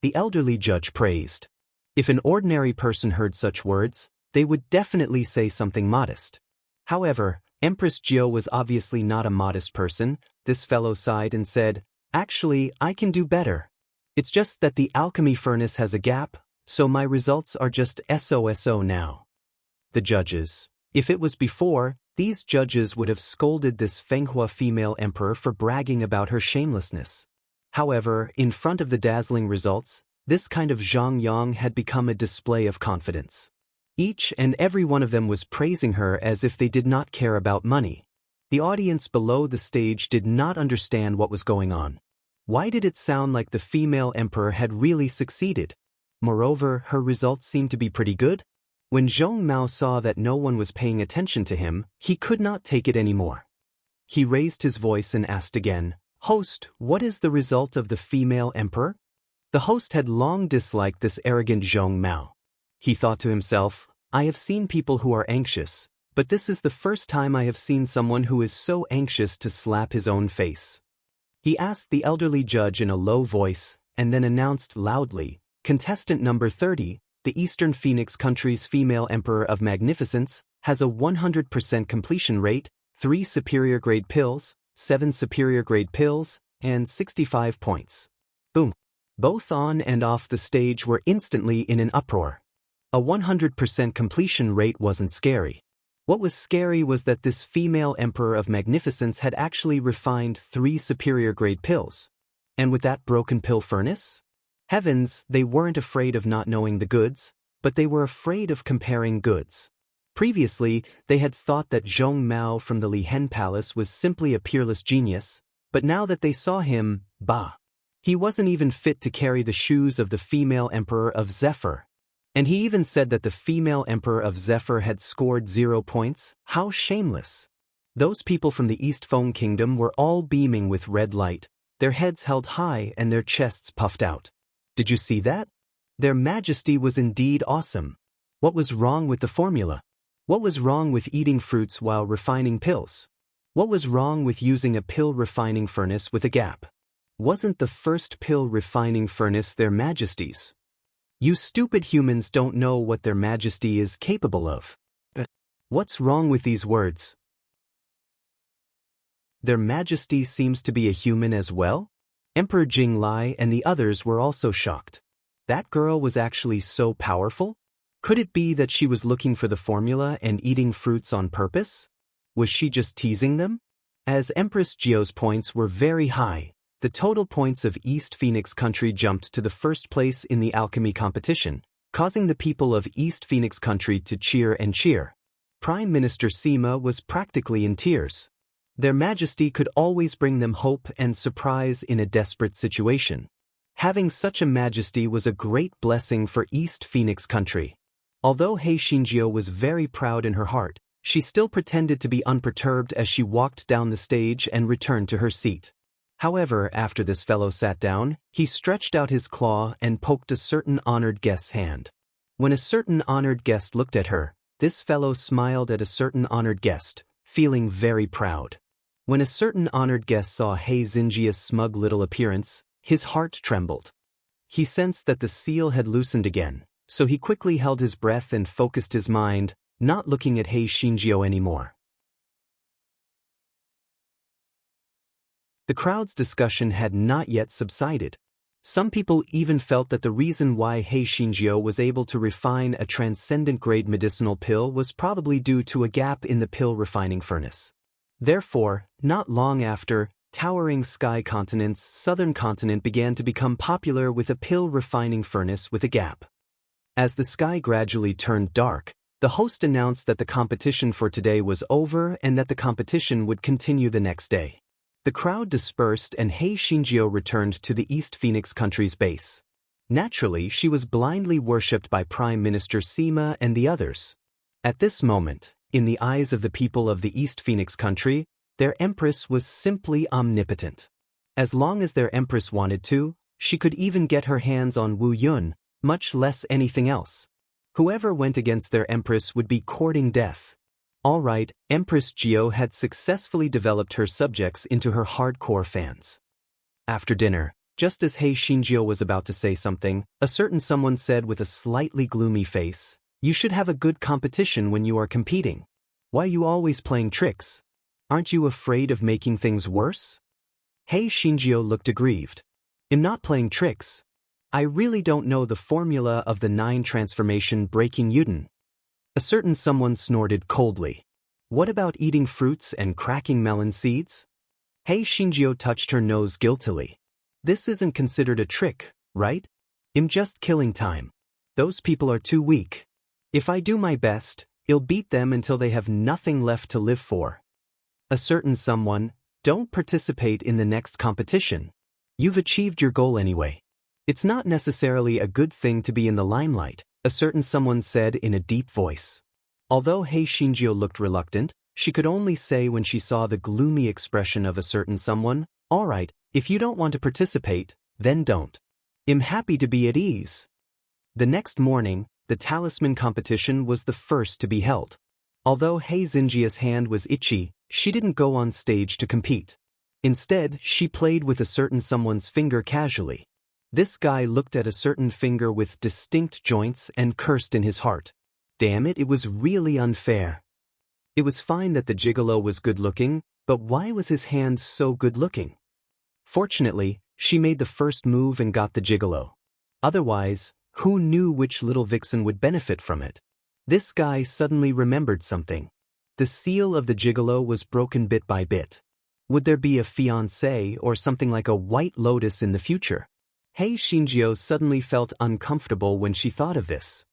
the elderly judge praised. If an ordinary person heard such words, they would definitely say something modest. However, Empress Jiao was obviously not a modest person. This fellow sighed and said, "Actually, I can do better. It's just that the alchemy furnace has a gap, so my results are just SOSO now." The judges. If it was before, these judges would have scolded this Fenghua female emperor for bragging about her shamelessness. However, in front of the dazzling results, this kind of Zhang Yang had become a display of confidence. Each and every one of them was praising her as if they did not care about money. The audience below the stage did not understand what was going on. Why did it sound like the female emperor had really succeeded? Moreover, her results seemed to be pretty good. When Zhong Mao saw that no one was paying attention to him, he could not take it anymore. He raised his voice and asked again, "Host, what is the result of the female emperor?" The host had long disliked this arrogant Zhong Mao. He thought to himself, "I have seen people who are anxious, but this is the first time I have seen someone who is so anxious to slap his own face." He asked the elderly judge in a low voice, and then announced loudly, "Contestant number 30, the Eastern Phoenix country's female emperor of magnificence, has a 100% completion rate, 3 superior grade pills, 7 superior grade pills, and 65 points." Boom. Both on and off the stage were instantly in an uproar. A 100% completion rate wasn't scary. What was scary was that this female emperor of magnificence had actually refined 3 superior grade pills. And with that broken pill furnace? Heavens, they weren't afraid of not knowing the goods, but they were afraid of comparing goods. Previously, they had thought that Zhong Mao from the Li Hen Palace was simply a peerless genius, but now that they saw him, bah! He wasn't even fit to carry the shoes of the female emperor of Zephyr. And he even said that the female emperor of Zephyr had scored 0 points? How shameless! Those people from the East Foam Kingdom were all beaming with red light, their heads held high and their chests puffed out. Did you see that? Their Majesty was indeed awesome. What was wrong with the formula? What was wrong with eating fruits while refining pills? What was wrong with using a pill refining furnace with a gap? Wasn't the first pill refining furnace their Majesty's? You stupid humans don't know what their Majesty is capable of. What's wrong with these words? Their Majesty seems to be a human as well? Emperor Jinglai and the others were also shocked. That girl was actually so powerful? Could it be that she was looking for the formula and eating fruits on purpose? Was she just teasing them? As Empress Jiao's points were very high, the total points of East Phoenix country jumped to the first place in the alchemy competition, causing the people of East Phoenix Country to cheer and cheer. Prime Minister Sima was practically in tears. Their Majesty could always bring them hope and surprise in a desperate situation. Having such a majesty was a great blessing for East Phoenix Country. Although Hei Xinjiu was very proud in her heart, she still pretended to be unperturbed as she walked down the stage and returned to her seat. However, after this fellow sat down, he stretched out his claw and poked a certain honored guest's hand. When a certain honored guest looked at her, this fellow smiled at a certain honored guest, feeling very proud. When a certain honored guest saw Hei Xinjiu's smug little appearance, his heart trembled. He sensed that the seal had loosened again, so he quickly held his breath and focused his mind, not looking at Hei Xinjiu anymore. The crowd's discussion had not yet subsided. Some people even felt that the reason why Hei Xinjiu was able to refine a transcendent-grade medicinal pill was probably due to a gap in the pill refining furnace. Therefore, not long after, Towering Sky Continent's southern continent began to become popular with a pill refining furnace with a gap. As the sky gradually turned dark, the host announced that the competition for today was over and that the competition would continue the next day. The crowd dispersed and Hei Xinjiu returned to the East Phoenix Country's base. Naturally, she was blindly worshipped by Prime Minister Sima and the others. At this moment, in the eyes of the people of the East Phoenix Country, their empress was simply omnipotent. As long as their empress wanted to, she could even get her hands on Wu Yun, much less anything else. Whoever went against their empress would be courting death. Alright, Empress Jiao had successfully developed her subjects into her hardcore fans. After dinner, just as Hei Xinjiu was about to say something, a certain someone said with a slightly gloomy face, "You should have a good competition when you are competing. Why are you always playing tricks? Aren't you afraid of making things worse?" Hei Xinjiu looked aggrieved. "I'm not playing tricks. I really don't know the formula of the 9 transformation breaking Yuden." A certain someone snorted coldly. "What about eating fruits and cracking melon seeds?" Hei Xinjiu touched her nose guiltily. "This isn't considered a trick, right? I'm just killing time. Those people are too weak. If I do my best, I'll beat them until they have nothing left to live for." A certain someone, "Don't participate in the next competition. You've achieved your goal anyway. It's not necessarily a good thing to be in the limelight," a certain someone said in a deep voice. Although Hei Xinjiu looked reluctant, she could only say when she saw the gloomy expression of a certain someone, "Alright, if you don't want to participate, then don't. I'm happy to be at ease." The next morning, the talisman competition was the first to be held. Although Hei Xinjiu's hand was itchy, she didn't go on stage to compete. Instead, she played with a certain someone's finger casually. This guy looked at a certain finger with distinct joints and cursed in his heart. Damn it, it was really unfair. It was fine that the gigolo was good-looking, but why was his hand so good-looking? Fortunately, she made the first move and got the gigolo. Otherwise, who knew which little vixen would benefit from it? This guy suddenly remembered something. The seal of the gigolo was broken bit by bit. Would there be a fiancé or something like a white lotus in the future? Hei Xinjiu suddenly felt uncomfortable when she thought of this.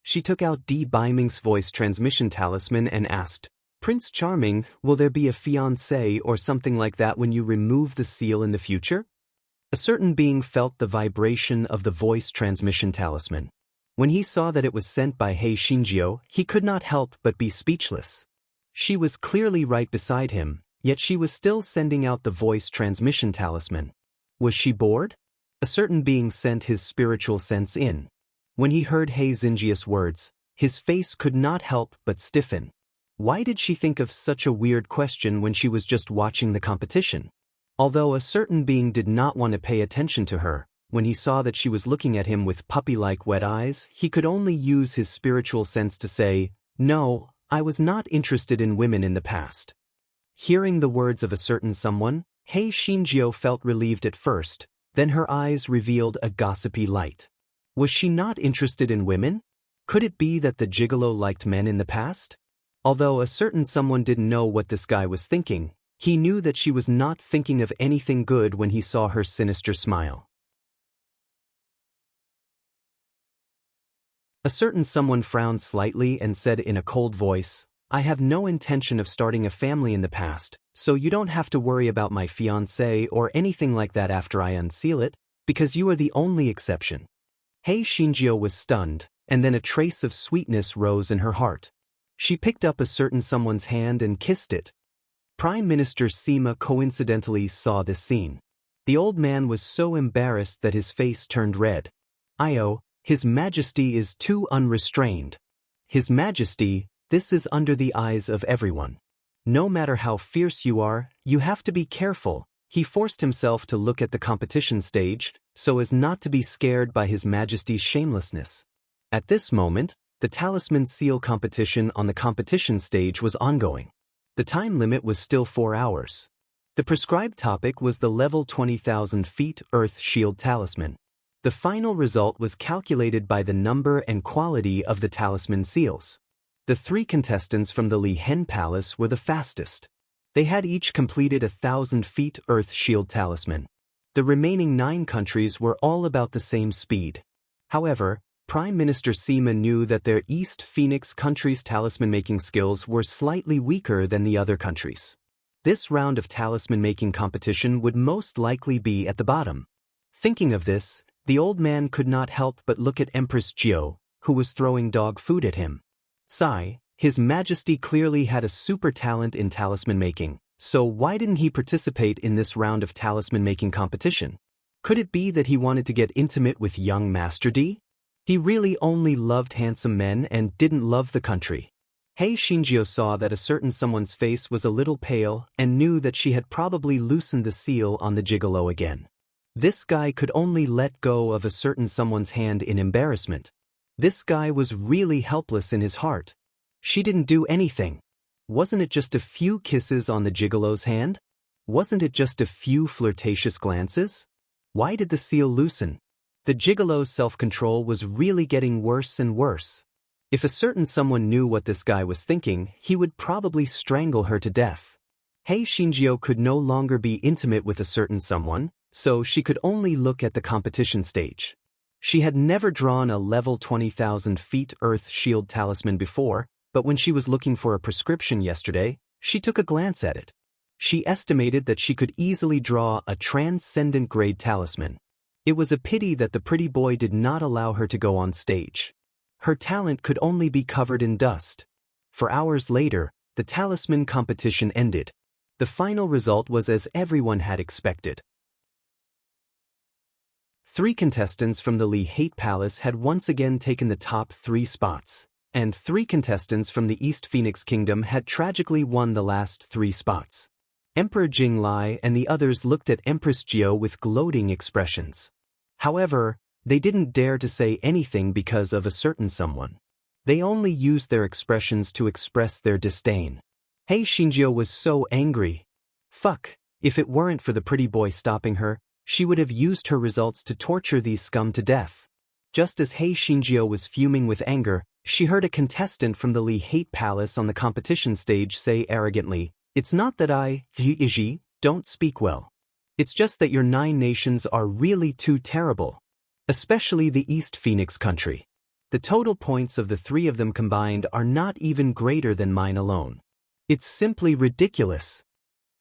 She took out Di Baiming's voice transmission talisman and asked, "Prince Charming, will there be a fiancé or something like that when you remove the seal in the future?" A certain being felt the vibration of the voice transmission talisman. When he saw that it was sent by Hei Xinjiu, he could not help but be speechless. She was clearly right beside him, yet she was still sending out the voice transmission talisman. Was she bored? A certain being sent his spiritual sense in. When he heard Hei Xinjiu's words, his face could not help but stiffen. Why did she think of such a weird question when she was just watching the competition? Although a certain being did not want to pay attention to her, when he saw that she was looking at him with puppy-like wet eyes, he could only use his spiritual sense to say, "No, I was not interested in women in the past." Hearing the words of a certain someone, Hei Xinjiu felt relieved at first, then her eyes revealed a gossipy light. Was she not interested in women? Could it be that the gigolo liked men in the past? Although a certain someone didn't know what this guy was thinking, he knew that she was not thinking of anything good when he saw her sinister smile. A certain someone frowned slightly and said in a cold voice, I have no intention of starting a family in the past, so you don't have to worry about my fiancé or anything like that after I unseal it, because you are the only exception. Hei Shinjio was stunned, and then a trace of sweetness rose in her heart. She picked up a certain someone's hand and kissed it. Prime Minister Sima coincidentally saw this scene. The old man was so embarrassed that his face turned red. His Majesty is too unrestrained. His Majesty, this is under the eyes of everyone. No matter how fierce you are, you have to be careful. He forced himself to look at the competition stage, so as not to be scared by His Majesty's shamelessness. At this moment, the talisman seal competition on the competition stage was ongoing. The time limit was still 4 hours. The prescribed topic was the level 20,000 feet Earth Shield Talisman. The final result was calculated by the number and quality of the talisman seals. The 3 contestants from the Li Hen Palace were the fastest. They had each completed 1,000 feet Earth Shield Talisman. The remaining 9 countries were all about the same speed. However, Prime Minister Sima knew that their East Phoenix country's talisman-making skills were slightly weaker than the other countries. This round of talisman-making competition would most likely be at the bottom. Thinking of this, the old man could not help but look at Empress Jiao, who was throwing dog food at him. Sigh, His Majesty clearly had a super talent in talisman making, so why didn't he participate in this round of talisman making competition? Could it be that he wanted to get intimate with young Master D? He really only loved handsome men and didn't love the country. Hei Shinjio saw that a certain someone's face was a little pale and knew that she had probably loosened the seal on the gigolo again. This guy could only let go of a certain someone's hand in embarrassment. This guy was really helpless in his heart. She didn't do anything. Wasn't it just a few kisses on the gigolo's hand? Wasn't it just a few flirtatious glances? Why did the seal loosen? The gigolo's self-control was really getting worse and worse. If a certain someone knew what this guy was thinking, he would probably strangle her to death. Hei Shinjio could no longer be intimate with a certain someone, so she could only look at the competition stage. She had never drawn a level 20,000 feet Earth Shield Talisman before, but when she was looking for a prescription yesterday, she took a glance at it. She estimated that she could easily draw a transcendent grade talisman. It was a pity that the pretty boy did not allow her to go on stage. Her talent could only be covered in dust. For hours later, the talisman competition ended. The final result was as everyone had expected. 3 contestants from the Li Hate Palace had once again taken the top 3 spots, and 3 contestants from the East Phoenix Kingdom had tragically won the last 3 spots. Emperor Jinglai and the others looked at Empress Jiao with gloating expressions. However, they didn't dare to say anything because of a certain someone. They only used their expressions to express their disdain. Hei Shinjio was so angry. Fuck, if it weren't for the pretty boy stopping her, she would have used her results to torture these scum to death. Just as Hei Shinjio was fuming with anger, she heard a contestant from the Li Hate Palace on the competition stage say arrogantly, "It's not that I, Iji, don't speak well. It's just that your 9 nations are really too terrible. Especially the East Phoenix country. The total points of the 3 of them combined are not even greater than mine alone. It's simply ridiculous."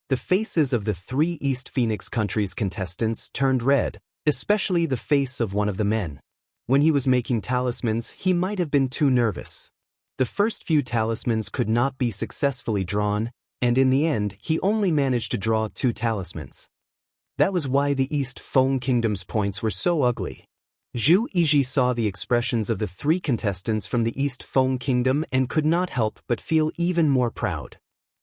The faces of the 3 East Phoenix countries' contestants turned red, especially the face of one of the men. When he was making talismans, he might have been too nervous. The first few talismans could not be successfully drawn, and in the end, he only managed to draw 2 talismans. That was why the East Feng Kingdom's points were so ugly. Zhu Yiji saw the expressions of the 3 contestants from the East Feng Kingdom and could not help but feel even more proud.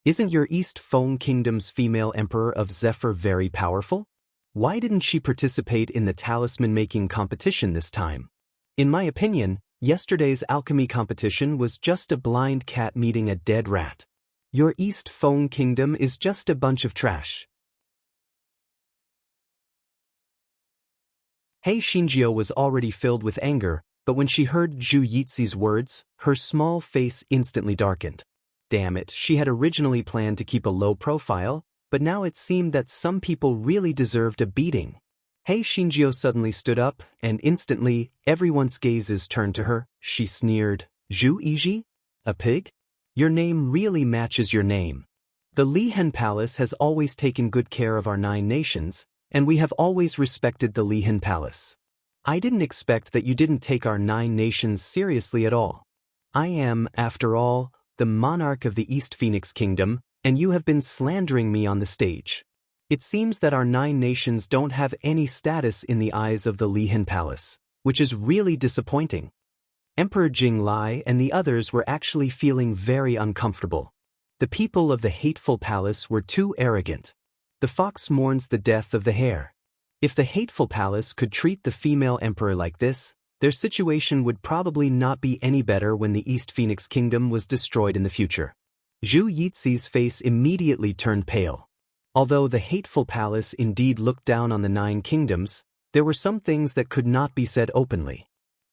Isn't your East Feng Kingdom's female emperor of Zephyr very powerful? Why didn't she participate in the talisman-making competition this time? In my opinion, yesterday's alchemy competition was just a blind cat meeting a dead rat. Your East Feng Kingdom is just a bunch of trash. Hei Shinjio was already filled with anger, but when she heard Zhu Yizi's words, her small face instantly darkened. Damn it, she had originally planned to keep a low profile, but now it seemed that some people really deserved a beating. Hei Shinjio suddenly stood up, and instantly, everyone's gazes turned to her. She sneered, Zhu Yiji? A pig? Your name really matches your name. The Lihen Palace has always taken good care of our 9 nations, and we have always respected the Lihen Palace. I didn't expect that you didn't take our 9 nations seriously at all. I am, after all, the monarch of the East Phoenix Kingdom, and you have been slandering me on the stage. It seems that our 9 nations don't have any status in the eyes of the Lihen Palace, which is really disappointing. Emperor Jinglai and the others were actually feeling very uncomfortable. The people of the hateful palace were too arrogant. The fox mourns the death of the hare. If the hateful palace could treat the female emperor like this, their situation would probably not be any better when the East Phoenix Kingdom was destroyed in the future. Zhu Yixi's face immediately turned pale. Although the hateful palace indeed looked down on the 9 kingdoms, there were some things that could not be said openly.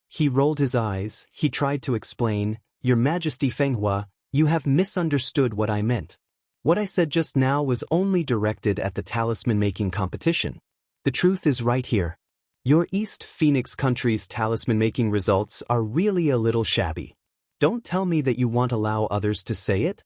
He rolled his eyes. He tried to explain, Your Majesty Fenghua, you have misunderstood what I meant. What I said just now was only directed at the talisman-making competition. The truth is right here. Your East Phoenix country's talisman-making results are really a little shabby. Don't tell me that you won't allow others to say it.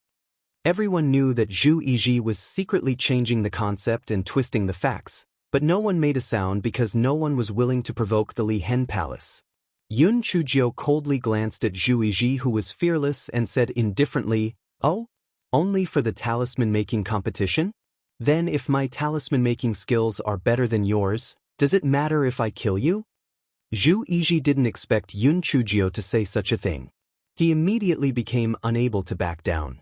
Everyone knew that Zhu Yiji was secretly changing the concept and twisting the facts, but no one made a sound because no one was willing to provoke the Lihen Palace. Yun Chujio coldly glanced at Zhu Yiji, who was fearless, and said indifferently, Oh? Only for the talisman-making competition? Then if my talisman-making skills are better than yours, does it matter if I kill you? Zhu Yiji didn't expect Yun Chujio to say such a thing. He immediately became unable to back down.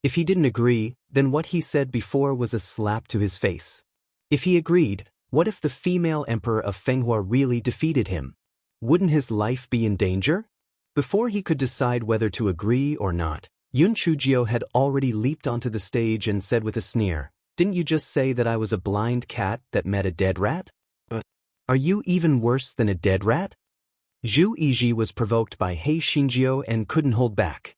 If he didn't agree, then what he said before was a slap to his face. If he agreed, what if the female emperor of Fenghua really defeated him? Wouldn't his life be in danger? Before he could decide whether to agree or not, Yun Chujio had already leaped onto the stage and said with a sneer, Didn't you just say that I was a blind cat that met a dead rat? Are you even worse than a dead rat? Zhu Yiji was provoked by Hei Shinjio and couldn't hold back.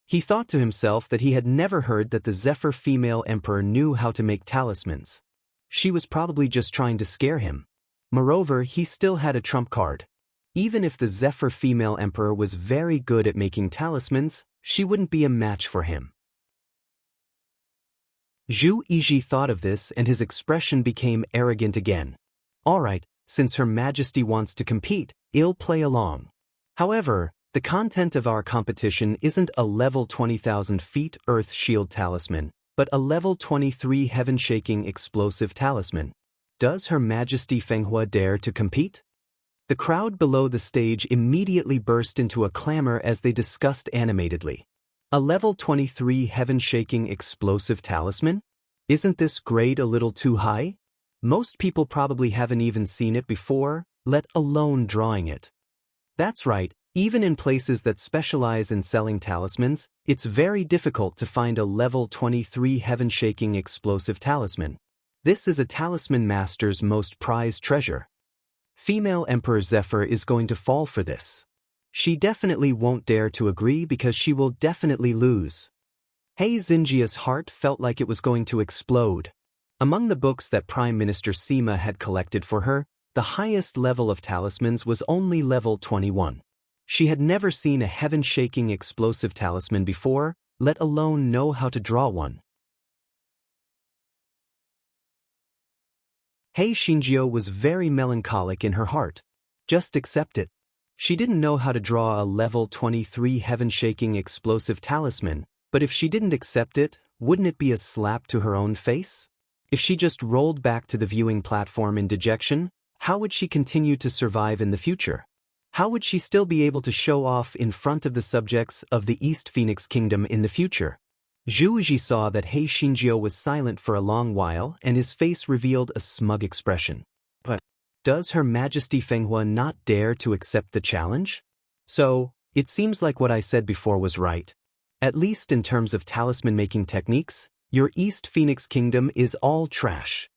He thought to himself that he had never heard that the Zephyr female emperor knew how to make talismans. She was probably just trying to scare him. Moreover, he still had a trump card. Even if the Zephyr female emperor was very good at making talismans, she wouldn't be a match for him. Zhu Yiji thought of this and his expression became arrogant again. All right, since Her Majesty wants to compete, I'll play along. However, the content of our competition isn't a level 20,000 feet Earth Shield talisman, but a level 23 heaven-shaking explosive talisman. Does Her Majesty Fenghua dare to compete? The crowd below the stage immediately burst into a clamor as they discussed animatedly. A level 23 heaven-shaking explosive talisman? Isn't this grade a little too high? Most people probably haven't even seen it before, let alone drawing it. That's right, even in places that specialize in selling talismans, it's very difficult to find a level 23 heaven-shaking explosive talisman. This is a talisman master's most prized treasure. Female Emperor Zephyr is going to fall for this. She definitely won't dare to agree because she will definitely lose. Hei Xinjia's heart felt like it was going to explode. Among the books that Prime Minister Sima had collected for her, the highest level of talismans was only level 21. She had never seen a heaven-shaking explosive talisman before, let alone know how to draw one. Hei Shinjio was very melancholic in her heart. Just accept it. She didn't know how to draw a level 23 heaven-shaking explosive talisman, but if she didn't accept it, wouldn't it be a slap to her own face? If she just rolled back to the viewing platform in dejection, how would she continue to survive in the future? How would she still be able to show off in front of the subjects of the East Phoenix Kingdom in the future? Zhu Yiji saw that Hei Shinjio was silent for a long while and his face revealed a smug expression. But does Her Majesty Fenghua not dare to accept the challenge? So, it seems like what I said before was right. At least in terms of talisman-making techniques, your East Phoenix Kingdom is all trash.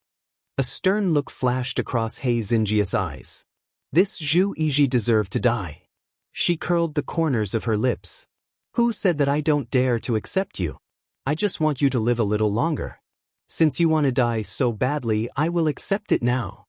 A stern look flashed across Hei Xinjia's eyes. This Zhu Yiji deserved to die. She curled the corners of her lips. Who said that I don't dare to accept you? I just want you to live a little longer. Since you want to die so badly, I will accept it now.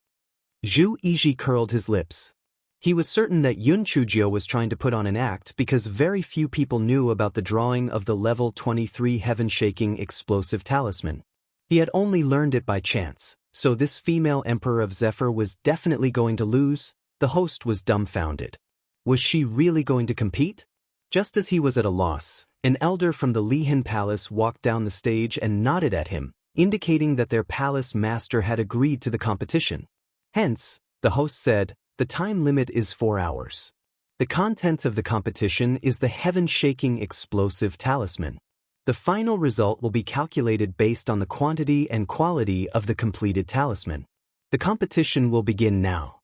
Zhu Yizhi curled his lips. He was certain that Yun Chujio was trying to put on an act because very few people knew about the drawing of the level 23 heaven-shaking explosive talisman. He had only learned it by chance, so this female emperor of Zephyr was definitely going to lose. The host was dumbfounded. Was she really going to compete? Just as he was at a loss, an elder from the Lihan Palace walked down the stage and nodded at him, indicating that their palace master had agreed to the competition. Hence, the host said, the time limit is 4 hours. The content of the competition is the heaven-shaking explosive talisman. The final result will be calculated based on the quantity and quality of the completed talisman. The competition will begin now.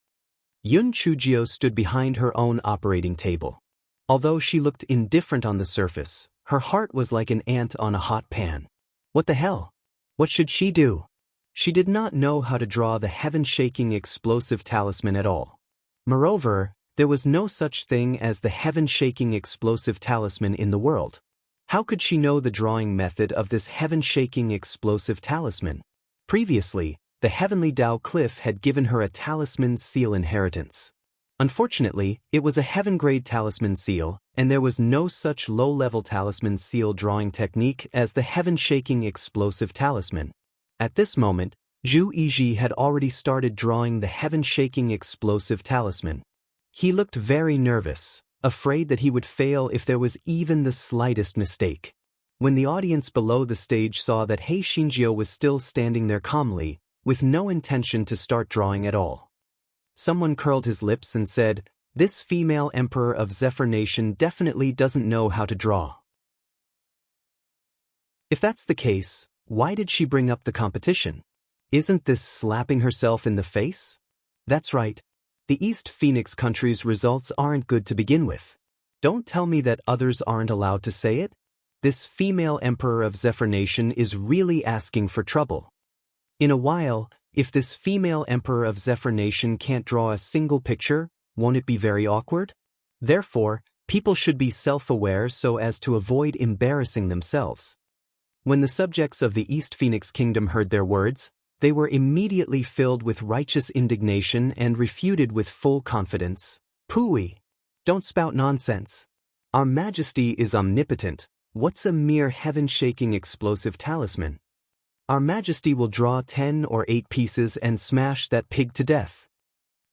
Yun Chujio stood behind her own operating table. Although she looked indifferent on the surface, her heart was like an ant on a hot pan. What the hell? What should she do? She did not know how to draw the heaven-shaking explosive talisman at all. Moreover, there was no such thing as the heaven-shaking explosive talisman in the world. How could she know the drawing method of this heaven-shaking explosive talisman? Previously, the Heavenly Tao Cliff had given her a talisman seal inheritance. Unfortunately, it was a heaven-grade talisman seal, and there was no such low-level talisman seal drawing technique as the heaven-shaking explosive talisman. At this moment, Zhu Yizhi had already started drawing the heaven-shaking explosive talisman. He looked very nervous, afraid that he would fail if there was even the slightest mistake. When the audience below the stage saw that He Xinjiu was still standing there calmly, with no intention to start drawing at all, someone curled his lips and said, "This female emperor of Zephyr Nation definitely doesn't know how to draw." If that's the case, why did she bring up the competition? Isn't this slapping herself in the face? That's right. The East Phoenix country's results aren't good to begin with. Don't tell me that others aren't allowed to say it. This female emperor of Zephyr Nation is really asking for trouble. In a while, if this female emperor of Zephyr Nation can't draw a single picture, won't it be very awkward? Therefore, people should be self-aware so as to avoid embarrassing themselves. When the subjects of the East Phoenix Kingdom heard their words, they were immediately filled with righteous indignation and refuted with full confidence. "Pooey! Don't spout nonsense. Our Majesty is omnipotent. What's a mere heaven-shaking explosive talisman? Our Majesty will draw 10 or 8 pieces and smash that pig to death.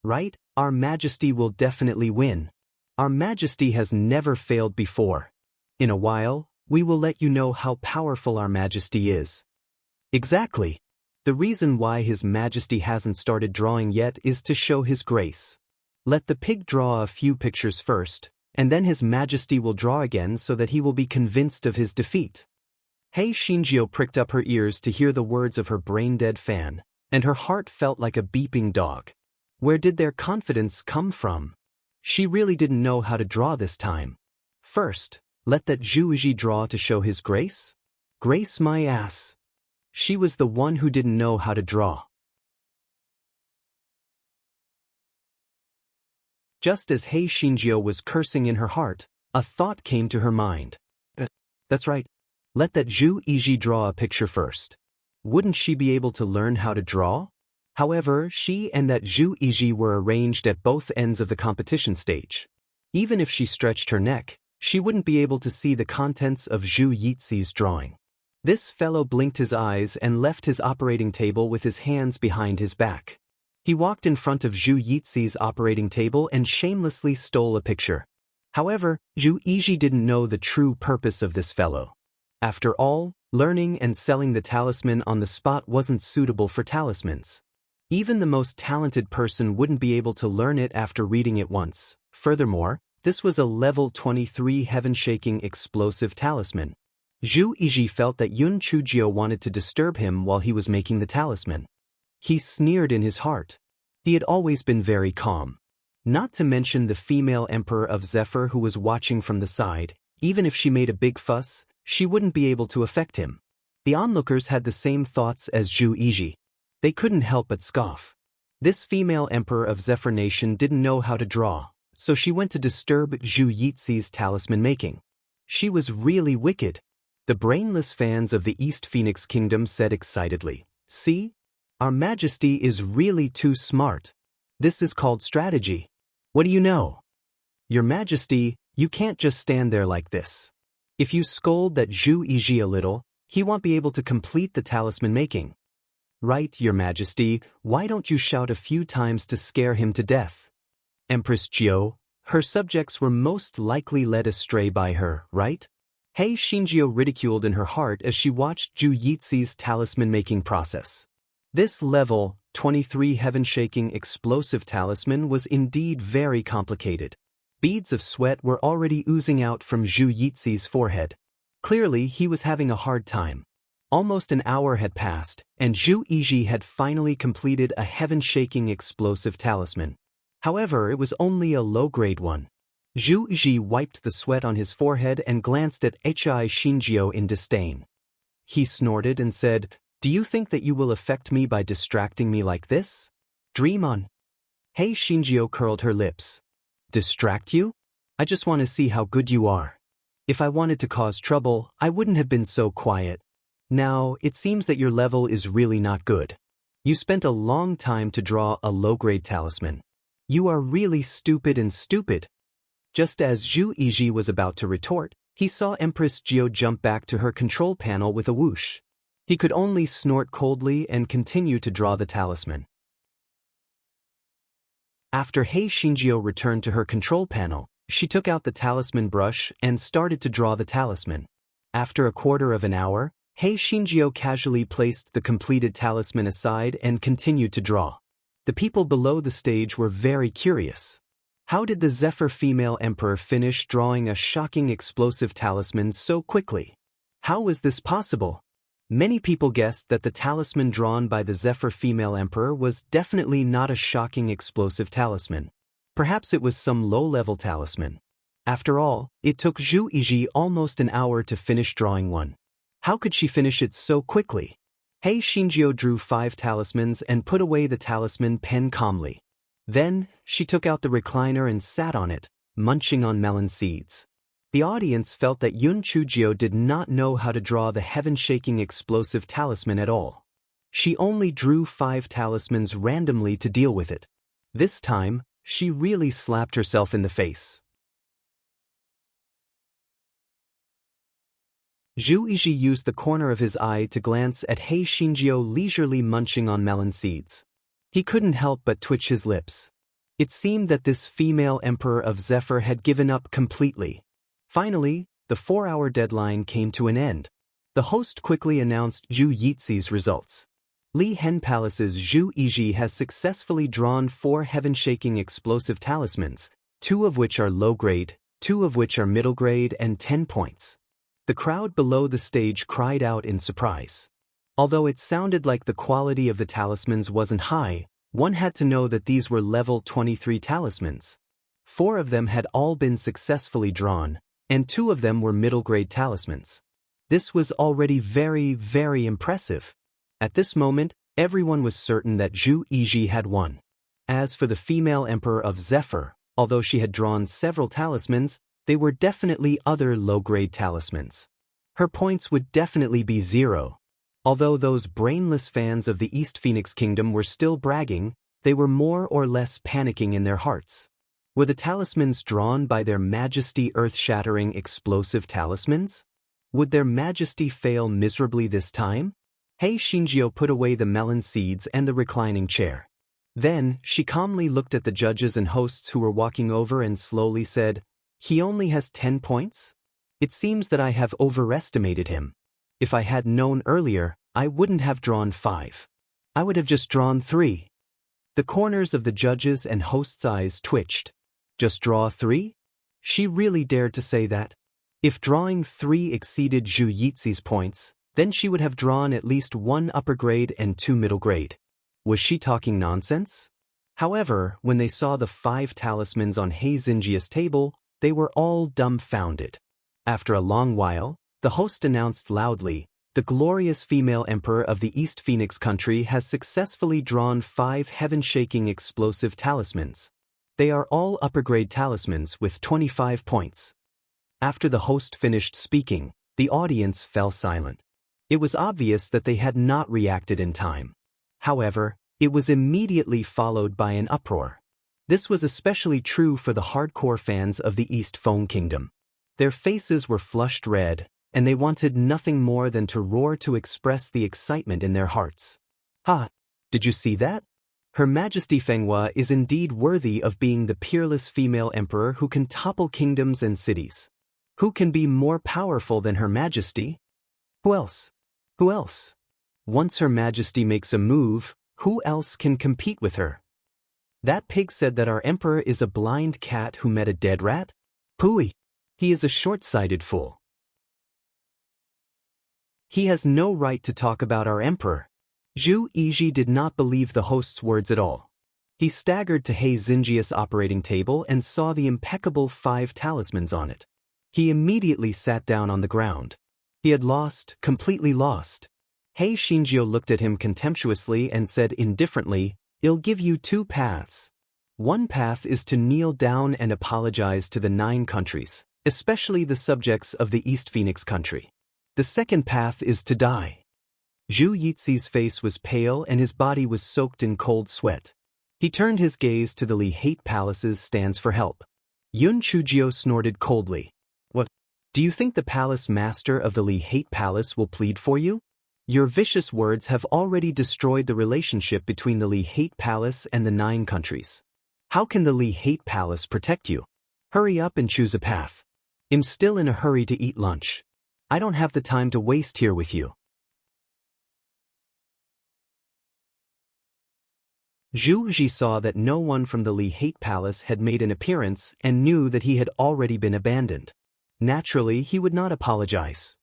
Right? Our Majesty will definitely win. Our Majesty has never failed before. In a while, we will let you know how powerful our Majesty is." Exactly. The reason why His Majesty hasn't started drawing yet is to show His grace. Let the pig draw a few pictures first, and then His Majesty will draw again so that he will be convinced of his defeat. He Xinjiu pricked up her ears to hear the words of her brain-dead fan, and her heart felt like a beeping dog. Where did their confidence come from? She really didn't know how to draw this time. First, let that Zhu Yizhi draw to show his grace? Grace my ass. She was the one who didn't know how to draw. Just as He Xinjiu was cursing in her heart, a thought came to her mind. That's right. Let that Zhu Yizhi draw a picture first. Wouldn't she be able to learn how to draw? However, she and that Zhu Yizhi were arranged at both ends of the competition stage. Even if she stretched her neck, she wouldn't be able to see the contents of Zhu Yizi's drawing. This fellow blinked his eyes and left his operating table with his hands behind his back. He walked in front of Zhu Yizi's operating table and shamelessly stole a picture. However, Zhu Yizhi didn't know the true purpose of this fellow. After all, learning and selling the talisman on the spot wasn't suitable for talismans. Even the most talented person wouldn't be able to learn it after reading it once. Furthermore, this was a level 23 heaven-shaking explosive talisman. Zhu Yizhi felt that Yun Chujio wanted to disturb him while he was making the talisman. He sneered in his heart. He had always been very calm. Not to mention the female emperor of Zephyr who was watching from the side. Even if she made a big fuss, she wouldn't be able to affect him. The onlookers had the same thoughts as Zhu Yizhi. They couldn't help but scoff. This female emperor of Zephyr Nation didn't know how to draw, so she went to disturb Zhu Yizi's talisman making. She was really wicked. The brainless fans of the East Phoenix Kingdom said excitedly, "See? Our Majesty is really too smart. This is called strategy. What do you know? Your Majesty, you can't just stand there like this. If you scold that Zhu Yiji a little, he won't be able to complete the talisman making. Right, Your Majesty, why don't you shout a few times to scare him to death? Empress Jiao, her subjects were most likely led astray by her, right? Hei Xinjiao ridiculed in her heart as she watched Zhu Yixi's talisman-making process. This level 23 heaven-shaking explosive talisman was indeed very complicated. Beads of sweat were already oozing out from Zhu Yixi's forehead. Clearly, he was having a hard time. Almost an hour had passed, and Zhu Yiji had finally completed a heaven-shaking explosive talisman. However, it was only a low-grade one. Zhu Yiji wiped the sweat on his forehead and glanced at Hei Xinjiao in disdain. He snorted and said, "Do you think that you will affect me by distracting me like this? Dream on." Hei Xinjiao curled her lips. Distract you? I just want to see how good you are. If I wanted to cause trouble, I wouldn't have been so quiet. Now, it seems that your level is really not good. You spent a long time to draw a low-grade talisman. You are really stupid and stupid. Just as Zhu Yiji was about to retort, he saw Empress Jiao jump back to her control panel with a whoosh. He could only snort coldly and continue to draw the talisman. After Hei Xinjiao returned to her control panel, she took out the talisman brush and started to draw the talisman. After a quarter of an hour, Hei Xinjiao casually placed the completed talisman aside and continued to draw. The people below the stage were very curious. How did the Zephyr female emperor finish drawing a shocking explosive talisman so quickly? How was this possible? Many people guessed that the talisman drawn by the Zephyr female emperor was definitely not a shocking explosive talisman. Perhaps it was some low-level talisman. After all, it took Zhu Yiji almost an hour to finish drawing one. How could she finish it so quickly? Hei Xinjiao drew 5 talismans and put away the talisman pen calmly. Then, she took out the recliner and sat on it, munching on melon seeds. The audience felt that Yun Chujiao did not know how to draw the heaven-shaking explosive talisman at all. She only drew 5 talismans randomly to deal with it. This time, she really slapped herself in the face. Zhu Yiji used the corner of his eye to glance at Hei Xinjiao leisurely munching on melon seeds. He couldn't help but twitch his lips. It seemed that this female emperor of Zephyr had given up completely. Finally, the 4-hour deadline came to an end. The host quickly announced Zhu Yixi's results. Li Hen Palace's Zhu Yiji has successfully drawn 4 heaven-shaking explosive talismans, 2 of which are low-grade, 2 of which are middle-grade, and 10 points. The crowd below the stage cried out in surprise. Although it sounded like the quality of the talismans wasn't high, one had to know that these were level 23 talismans. 4 of them had all been successfully drawn, and 2 of them were middle-grade talismans. This was already very, very impressive. At this moment, everyone was certain that Zhu Yiji had won. As for the female emperor of Zephyr, although she had drawn several talismans, they were definitely other low-grade talismans. Her points would definitely be 0. Although those brainless fans of the East Phoenix Kingdom were still bragging, they were more or less panicking in their hearts. Were the talismans drawn by their Majesty earth-shattering explosive talismans? Would their Majesty fail miserably this time? Hei Xinjiao put away the melon seeds and the reclining chair. Then, she calmly looked at the judges and hosts who were walking over and slowly said, "He only has 10 points? It seems that I have overestimated him. If I had known earlier, I wouldn't have drawn 5. I would have just drawn 3. The corners of the judges' and hosts' eyes twitched. Just draw 3? She really dared to say that? If drawing 3 exceeded Zhu Yixi's points, then she would have drawn at least 1 upper grade and 2 middle grade. Was she talking nonsense? However, when they saw the 5 talismans on Hei Xinjia's table, they were all dumbfounded. After a long while, the host announced loudly, "The glorious female emperor of the East Phoenix country has successfully drawn 5 heaven-shaking explosive talismans. They are all upper-grade talismans with 25 points." After the host finished speaking, the audience fell silent. It was obvious that they had not reacted in time. However, It was immediately followed by an uproar. This was especially true for the hardcore fans of the East Foam Kingdom. Their faces were flushed red, and they wanted nothing more than to roar to express the excitement in their hearts. Ha! Did you see that? Her Majesty Fenghua is indeed worthy of being the peerless female emperor who can topple kingdoms and cities. Who can be more powerful than Her Majesty? Who else? Who else? Once Her Majesty makes a move, who else can compete with her? That pig said that our emperor is a blind cat who met a dead rat? Pooey! He is a short-sighted fool. He has no right to talk about our emperor. Zhu Yizhi did not believe the host's words at all. He staggered to He Xinjia's operating table and saw the impeccable 5 talismans on it. He immediately sat down on the ground. He had lost, completely lost. He Xinjio looked at him contemptuously and said indifferently, "I'll give you 2 paths. One path is to kneel down and apologize to the 9 countries, especially the subjects of the East Phoenix country. The second path is to die." Zhu Yixi's face was pale and his body was soaked in cold sweat. He turned his gaze to the Li Hate Palace's stands for help. Yun Chujio snorted coldly. "What? Do you think the palace master of the Li Hate Palace will plead for you? Your vicious words have already destroyed the relationship between the Li Hate Palace and the 9 countries. How can the Li Hate Palace protect you? Hurry up and choose a path. I'm still in a hurry to eat lunch. I don't have the time to waste here with you." Zhu Ji saw that no one from the Li Hate Palace had made an appearance and knew that he had already been abandoned. Naturally, he would not apologize.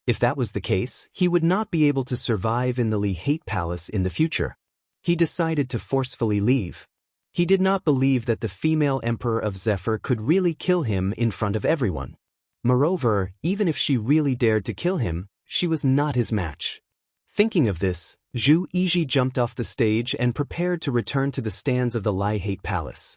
If that was the case, he would not be able to survive in the Li Hate Palace in the future. He decided to forcefully leave. He did not believe that the female emperor of Zephyr could really kill him in front of everyone. Moreover, even if she really dared to kill him, she was not his match. Thinking of this, Zhu Yizhi jumped off the stage and prepared to return to the stands of the Li Hate Palace.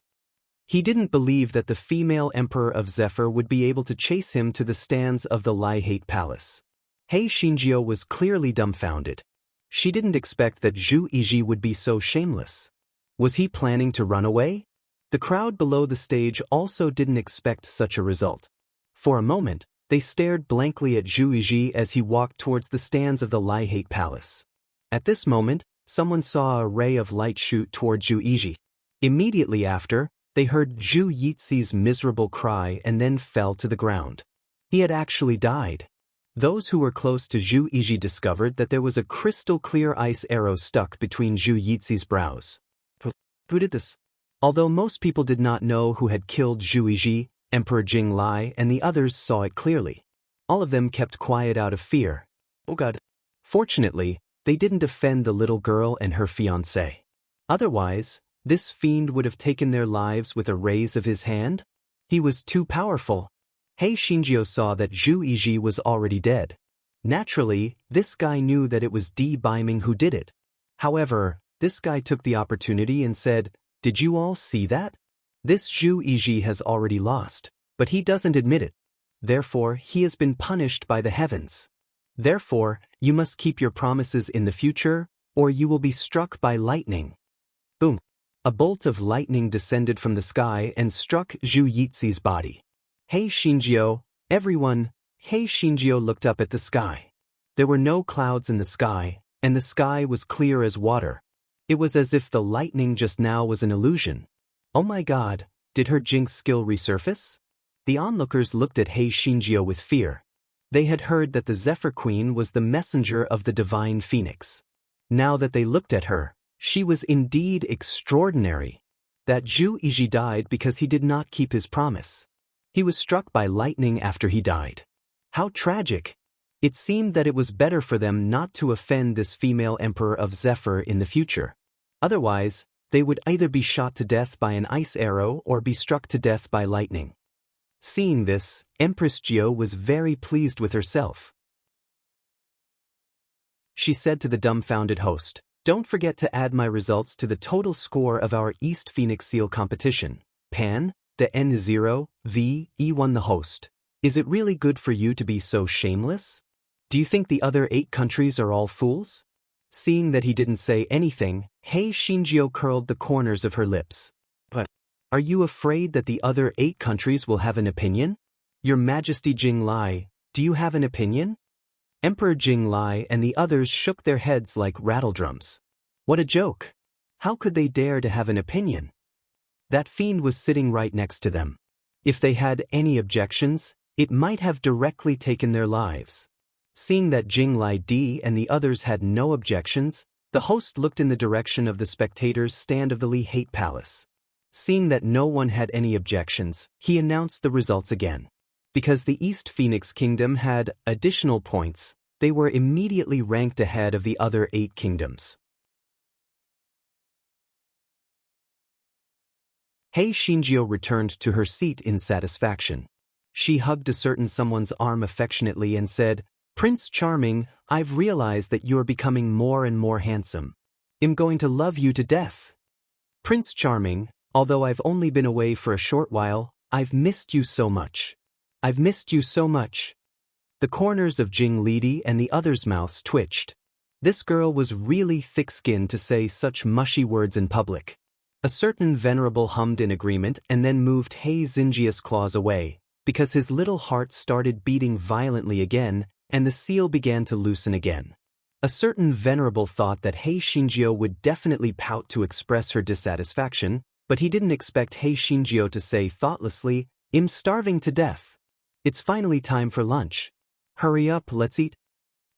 He didn't believe that the female emperor of Zephyr would be able to chase him to the stands of the Li Hate Palace. He Xinjio was clearly dumbfounded. She didn't expect that Zhu Yizhi would be so shameless. Was he planning to run away? The crowd below the stage also didn't expect such a result. For a moment, they stared blankly at Zhu Yizhi as he walked towards the stands of the Li Hate Palace. At this moment, someone saw a ray of light shoot toward Zhu Yizhi. Immediately after, they heard Zhu Yixi's miserable cry and then fell to the ground. He had actually died. Those who were close to Zhu Yizhi discovered that there was a crystal-clear ice arrow stuck between Zhu Yixi's brows. Who did this? Although most people did not know who had killed Zhu Yizhi, Emperor Jing Lai and the others saw it clearly. All of them kept quiet out of fear. Oh God. Fortunately, they didn't offend the little girl and her fiancé. Otherwise, this fiend would have taken their lives with a raise of his hand. He was too powerful. He Xinjio saw that Zhu Yizhi was already dead. Naturally, this guy knew that it was Di Baiming who did it. However, this guy took the opportunity and said, "Did you all see that? This Zhu Yizhi has already lost, but he doesn't admit it. Therefore, he has been punished by the heavens. Therefore, you must keep your promises in the future, or you will be struck by lightning." Boom! A bolt of lightning descended from the sky and struck Zhu Yixi's body. He Xinjio, everyone, He Xinjio looked up at the sky. There were no clouds in the sky, and the sky was clear as water. It was as if the lightning just now was an illusion. Oh my God, did her jinx skill resurface? The onlookers looked at He Xinjio with fear. They had heard that the Zephyr Queen was the messenger of the divine phoenix. Now that they looked at her, she was indeed extraordinary. That Zhu Yizhi died because he did not keep his promise. He was struck by lightning after he died. How tragic! It seemed that it was better for them not to offend this female emperor of Zephyr in the future. Otherwise, they would either be shot to death by an ice arrow or be struck to death by lightning. Seeing this, Empress Jio was very pleased with herself. She said to the dumbfounded host, "Don't forget to add my results to the total score of our East Phoenix Seal competition. Pan, de N0, V, E1 the host. Is it really good for you to be so shameless? Do you think the other 8 countries are all fools?" Seeing that he didn't say anything, Hei Shinjio curled the corners of her lips. But are you afraid that the other 8 countries will have an opinion? Your Majesty Jing Lai, do you have an opinion? Emperor Jing Lai and the others shook their heads like rattledrums. What a joke! How could they dare to have an opinion? That fiend was sitting right next to them. If they had any objections, it might have directly taken their lives. Seeing that Jing Lai Di and the others had no objections, the host looked in the direction of the spectators' stand of the Li Hate Palace. Seeing that no one had any objections, he announced the results again. Because the East Phoenix Kingdom had additional points, they were immediately ranked ahead of the other 8 kingdoms. Hei Shinjio returned to her seat in satisfaction. She hugged a certain someone's arm affectionately and said, "Prince Charming, I've realized that you're becoming more and more handsome. I'm going to love you to death. Prince Charming, although I've only been away for a short while, I've missed you so much. I've missed you so much." The corners of Jing Lidi and the others' mouths twitched. This girl was really thick-skinned to say such mushy words in public. A certain venerable hummed in agreement and then moved Hei Xinjia's claws away, because his little heart started beating violently again, and the seal began to loosen again. A certain venerable thought that Hei Shinjio would definitely pout to express her dissatisfaction, but he didn't expect Hei Shinjio to say thoughtlessly, "I'm starving to death. It's finally time for lunch. Hurry up, let's eat."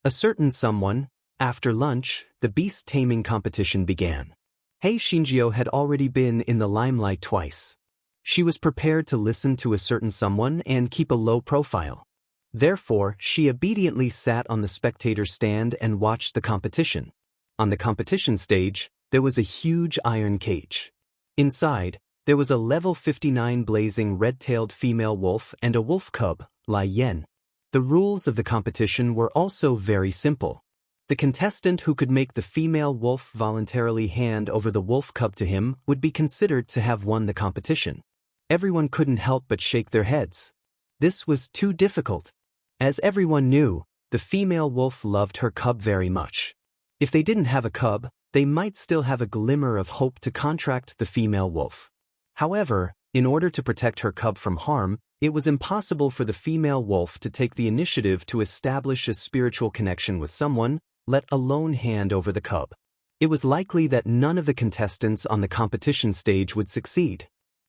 A certain someone, after lunch, the beast taming competition began. Hei Shinjio had already been in the limelight twice. She was prepared to listen to a certain someone and keep a low profile. Therefore, she obediently sat on the spectator stand and watched the competition. On the competition stage, there was a huge iron cage. Inside, there was a level 59 blazing red-tailed female wolf and a wolf cub, Lai Yen. The rules of the competition were also very simple. The contestant who could make the female wolf voluntarily hand over the wolf cub to him would be considered to have won the competition. Everyone couldn't help but shake their heads. This was too difficult. As everyone knew, the female wolf loved her cub very much. If they didn't have a cub, they might still have a glimmer of hope to contract the female wolf. However, in order to protect her cub from harm, it was impossible for the female wolf to take the initiative to establish a spiritual connection with someone, let alone hand over the cub. It was likely that none of the contestants on the competition stage would succeed.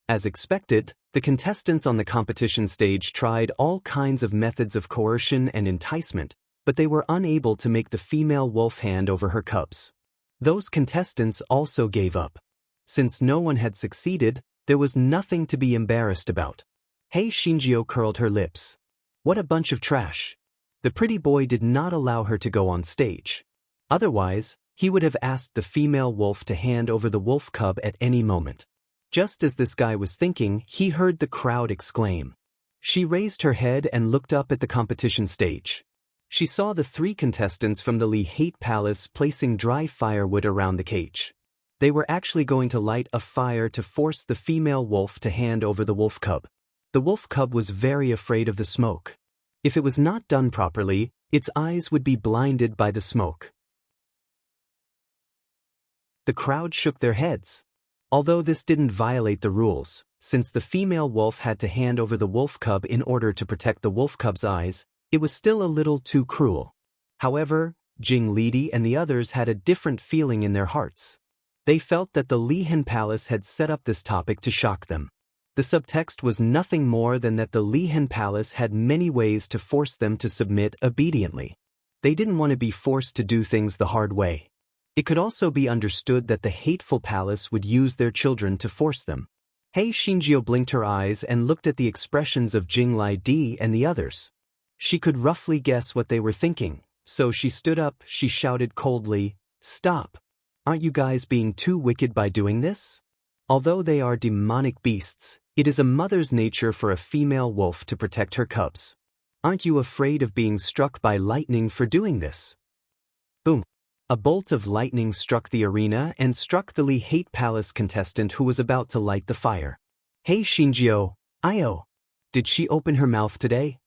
As expected, the contestants on the competition stage tried all kinds of methods of coercion and enticement, but they were unable to make the female wolf hand over her cubs. Those contestants also gave up. Since no one had succeeded, there was nothing to be embarrassed about. Hei Shinjio curled her lips. What a bunch of trash. The pretty boy did not allow her to go on stage. Otherwise, he would have asked the female wolf to hand over the wolf cub at any moment. Just as this guy was thinking, he heard the crowd exclaim. She raised her head and looked up at the competition stage. She saw the 3 contestants from the Li Hate Palace placing dry firewood around the cage. They were actually going to light a fire to force the female wolf to hand over the wolf cub. The wolf cub was very afraid of the smoke. If it was not done properly, its eyes would be blinded by the smoke. The crowd shook their heads. Although this didn't violate the rules, since the female wolf had to hand over the wolf cub in order to protect the wolf cub's eyes, it was still a little too cruel. However, Jing Lidi and the others had a different feeling in their hearts. They felt that the Lihan Palace had set up this topic to shock them. The subtext was nothing more than that the Lihan Palace had many ways to force them to submit obediently. They didn't want to be forced to do things the hard way. It could also be understood that the hateful palace would use their children to force them. Hei Shinjio blinked her eyes and looked at the expressions of Jing Lai Di and the others. She could roughly guess what they were thinking, so she stood up. She shouted coldly, "Stop! Aren't you guys being too wicked by doing this? Although they are demonic beasts, it is a mother's nature for a female wolf to protect her cubs. Aren't you afraid of being struck by lightning for doing this?" Boom! A bolt of lightning struck the arena and struck the Li Hate Palace contestant who was about to light the fire. Hei Shinjio, Io! Did she open her mouth today?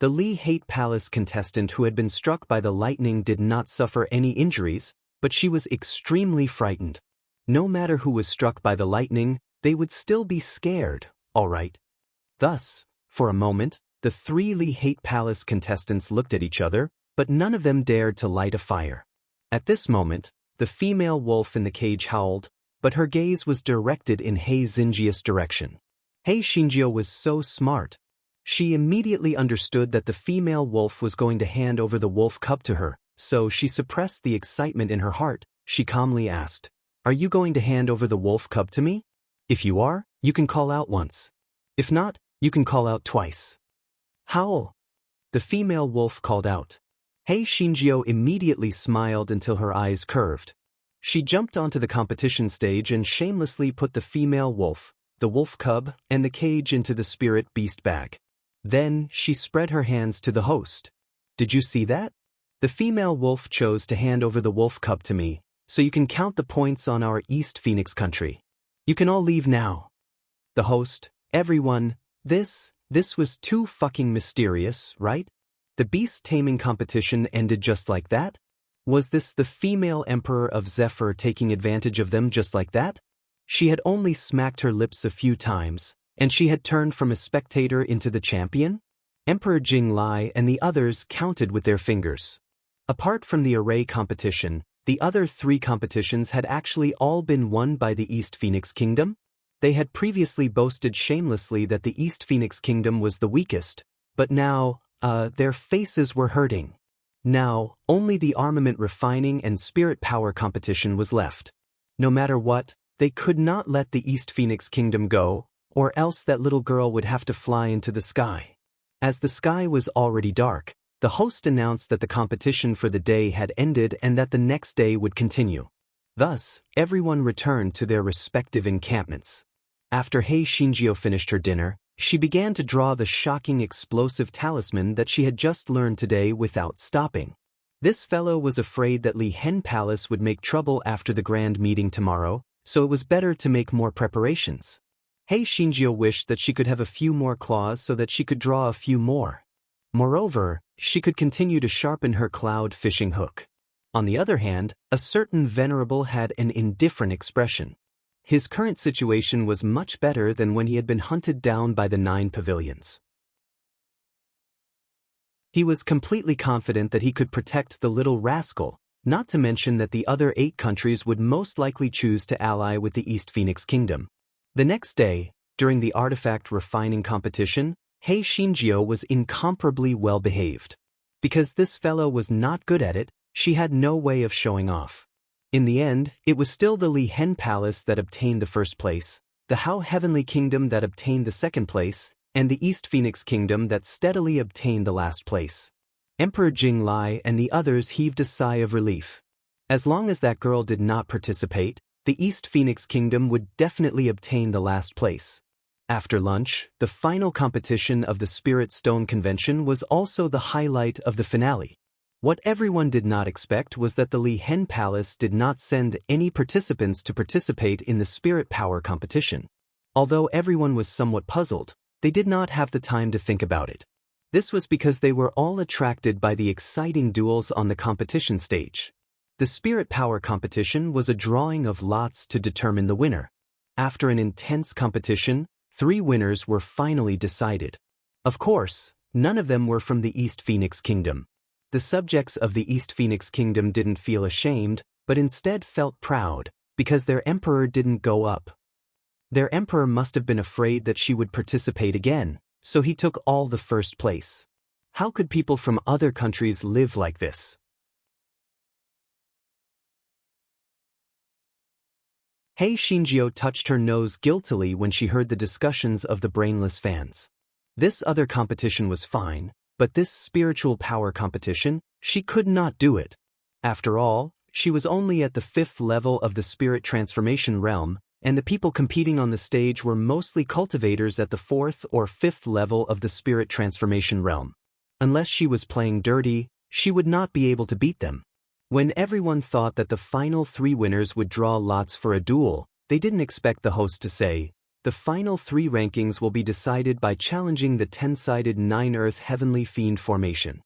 The Lee Hate Palace contestant who had been struck by the lightning did not suffer any injuries, but she was extremely frightened. No matter who was struck by the lightning, they would still be scared, all right. Thus, for a moment, the 3 Lee Hate Palace contestants looked at each other, but none of them dared to light a fire. At this moment, the female wolf in the cage howled, but her gaze was directed in Hei Xingjia's direction. Hei Xingjia was so smart. She immediately understood that the female wolf was going to hand over the wolf cub to her, so she suppressed the excitement in her heart. She calmly asked, "Are you going to hand over the wolf cub to me? If you are, you can call out once. If not, you can call out twice." "Howl!" the female wolf called out. Hei Xingjia immediately smiled until her eyes curved. She jumped onto the competition stage and shamelessly put the female wolf, the wolf cub, and the cage into the spirit beast bag. Then she spread her hands to the host. "Did you see that? The female wolf chose to hand over the wolf cub to me, so you can count the points on our East Phoenix country. You can all leave now." The host, "Everyone, this was too fucking mysterious, right? The beast taming competition ended just like that? Was this the female emperor of Zephyr taking advantage of them just like that?" She had only smacked her lips a few times, and she had turned from a spectator into the champion? Emperor Jinglai and the others counted with their fingers. Apart from the array competition, the other 3 competitions had actually all been won by the East Phoenix Kingdom. They had previously boasted shamelessly that the East Phoenix Kingdom was the weakest, but now, their faces were hurting. Now, only the armament refining and spirit power competition was left. No matter what, they could not let the East Phoenix Kingdom go, or else that little girl would have to fly into the sky. As the sky was already dark, the host announced that the competition for the day had ended and that the next day would continue. Thus, everyone returned to their respective encampments. After Hei Xingjia finished her dinner, she began to draw the shocking explosive talisman that she had just learned today without stopping. This fellow was afraid that Li Hen Palace would make trouble after the grand meeting tomorrow, so it was better to make more preparations. Hei Xingjia wished that she could have a few more claws so that she could draw a few more. Moreover, she could continue to sharpen her cloud fishing hook. On the other hand, a certain venerable had an indifferent expression. His current situation was much better than when he had been hunted down by the 9 pavilions. He was completely confident that he could protect the little rascal, not to mention that the other 8 countries would most likely choose to ally with the East Phoenix Kingdom. The next day, during the artifact refining competition, Hei Xingjia was incomparably well behaved. Because this fellow was not good at it, she had no way of showing off. In the end, it was still the Li Hen Palace that obtained the first place, the Hao Heavenly Kingdom that obtained the second place, and the East Phoenix Kingdom that steadily obtained the last place. Emperor Jinglai and the others heaved a sigh of relief. As long as that girl did not participate, the East Phoenix Kingdom would definitely obtain the last place. After lunch, the final competition of the Spirit Stone Convention was also the highlight of the finale. What everyone did not expect was that the Li Hen Palace did not send any participants to participate in the spirit power competition. Although everyone was somewhat puzzled, they did not have the time to think about it. This was because they were all attracted by the exciting duels on the competition stage. The spirit power competition was a drawing of lots to determine the winner. After an intense competition, 3 winners were finally decided. Of course, none of them were from the East Phoenix Kingdom. The subjects of the East Phoenix Kingdom didn't feel ashamed, but instead felt proud, because their emperor didn't go up. Their emperor must have been afraid that she would participate again, so he took all the first place. How could people from other countries live like this? Hei Xingjia touched her nose guiltily when she heard the discussions of the brainless fans. This other competition was fine, but this spiritual power competition, she could not do it. After all, she was only at the 5th level of the spirit transformation realm, and the people competing on the stage were mostly cultivators at the 4th or 5th level of the spirit transformation realm. Unless she was playing dirty, she would not be able to beat them. When everyone thought that the final 3 winners would draw lots for a duel, they didn't expect the host to say, The final 3 rankings will be decided by challenging the 10-sided 9-Earth Heavenly Fiend formation.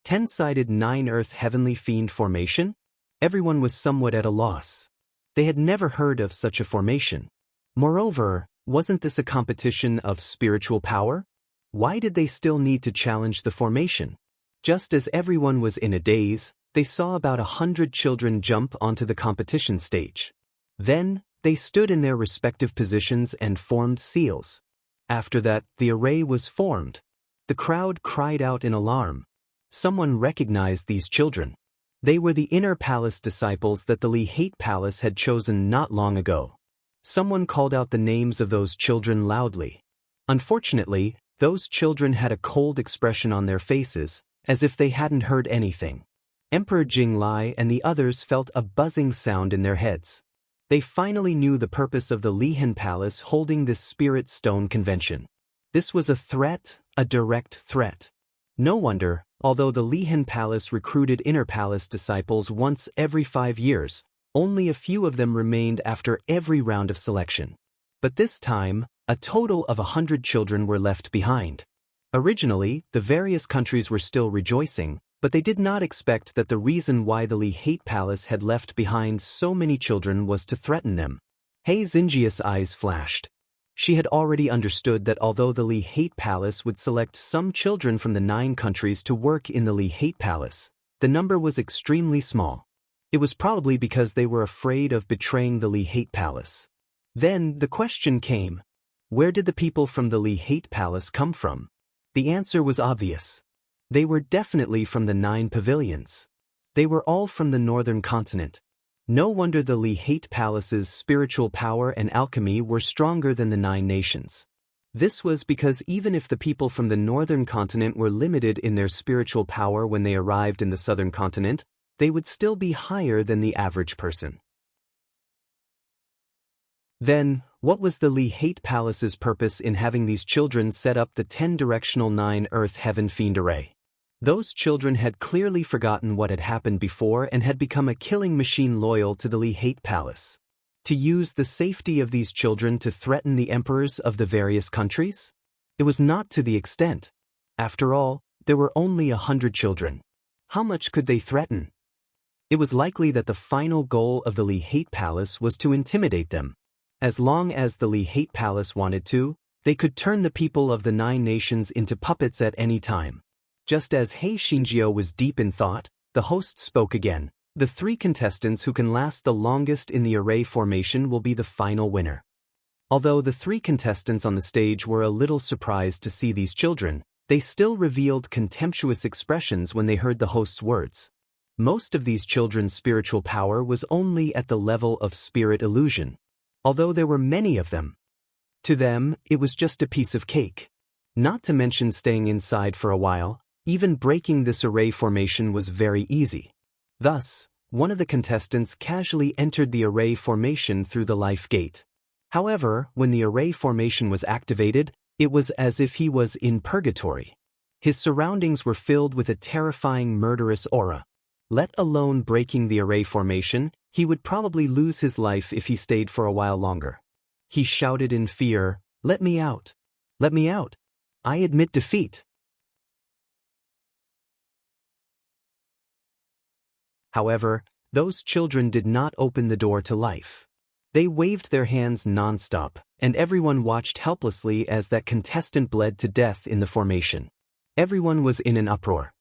10-sided 9-Earth Heavenly Fiend formation? Everyone was somewhat at a loss. They had never heard of such a formation. Moreover, wasn't this a competition of spiritual power? Why did they still need to challenge the formation? Just as everyone was in a daze, they saw about 100 children jump onto the competition stage. Then, they stood in their respective positions and formed seals. After that, the array was formed. The crowd cried out in alarm. Someone recognized these children. They were the inner palace disciples that the Li-Hate Palace had chosen not long ago. Someone called out the names of those children loudly. Unfortunately, those children had a cold expression on their faces, as if they hadn't heard anything. Emperor Jinglai and the others felt a buzzing sound in their heads. They finally knew the purpose of the Lihan Palace holding this Spirit Stone convention. This was a threat, a direct threat. No wonder, although the Lihan Palace recruited inner palace disciples once every 5 years, only a few of them remained after every round of selection. But this time, a total of 100 children were left behind. Originally, the various countries were still rejoicing, but they did not expect that the reason why the Li-Hate Palace had left behind so many children was to threaten them. He Xinjia's eyes flashed. She had already understood that although the Li-Hate Palace would select some children from the 9 countries to work in the Li-Hate Palace, the number was extremely small. It was probably because they were afraid of betraying the Li-Hate Palace. Then the question came, where did the people from the Li-Hate Palace come from? The answer was obvious. They were definitely from the 9 pavilions. They were all from the northern continent. No wonder the Li-Hate Palace's spiritual power and alchemy were stronger than the 9 nations. This was because even if the people from the northern continent were limited in their spiritual power when they arrived in the southern continent, they would still be higher than the average person. Then, what was the Li-Hate Palace's purpose in having these children set up the 10-directional 9-Earth Heaven Fiend array? Those children had clearly forgotten what had happened before and had become a killing machine loyal to the Li-Hate Palace. To use the safety of these children to threaten the emperors of the various countries? It was not to the extent. After all, there were only 100 children. How much could they threaten? It was likely that the final goal of the Li-Hate Palace was to intimidate them. As long as the Li-Hate Palace wanted to, they could turn the people of the 9 nations into puppets at any time. Just as He Xinjiao was deep in thought, the host spoke again. The 3 contestants who can last the longest in the array formation will be the final winner. Although the 3 contestants on the stage were a little surprised to see these children, they still revealed contemptuous expressions when they heard the host's words. Most of these children's spiritual power was only at the level of spirit illusion, although there were many of them. To them, it was just a piece of cake. Not to mention staying inside for a while. Even breaking this array formation was very easy. Thus, one of the contestants casually entered the array formation through the life gate. However, when the array formation was activated, it was as if he was in purgatory. His surroundings were filled with a terrifying murderous aura. Let alone breaking the array formation, he would probably lose his life if he stayed for a while longer. He shouted in fear, "Let me out! Let me out! I admit defeat!" However, those children did not open the door to life. They waved their hands non-stop, and everyone watched helplessly as that contestant bled to death in the formation. Everyone was in an uproar.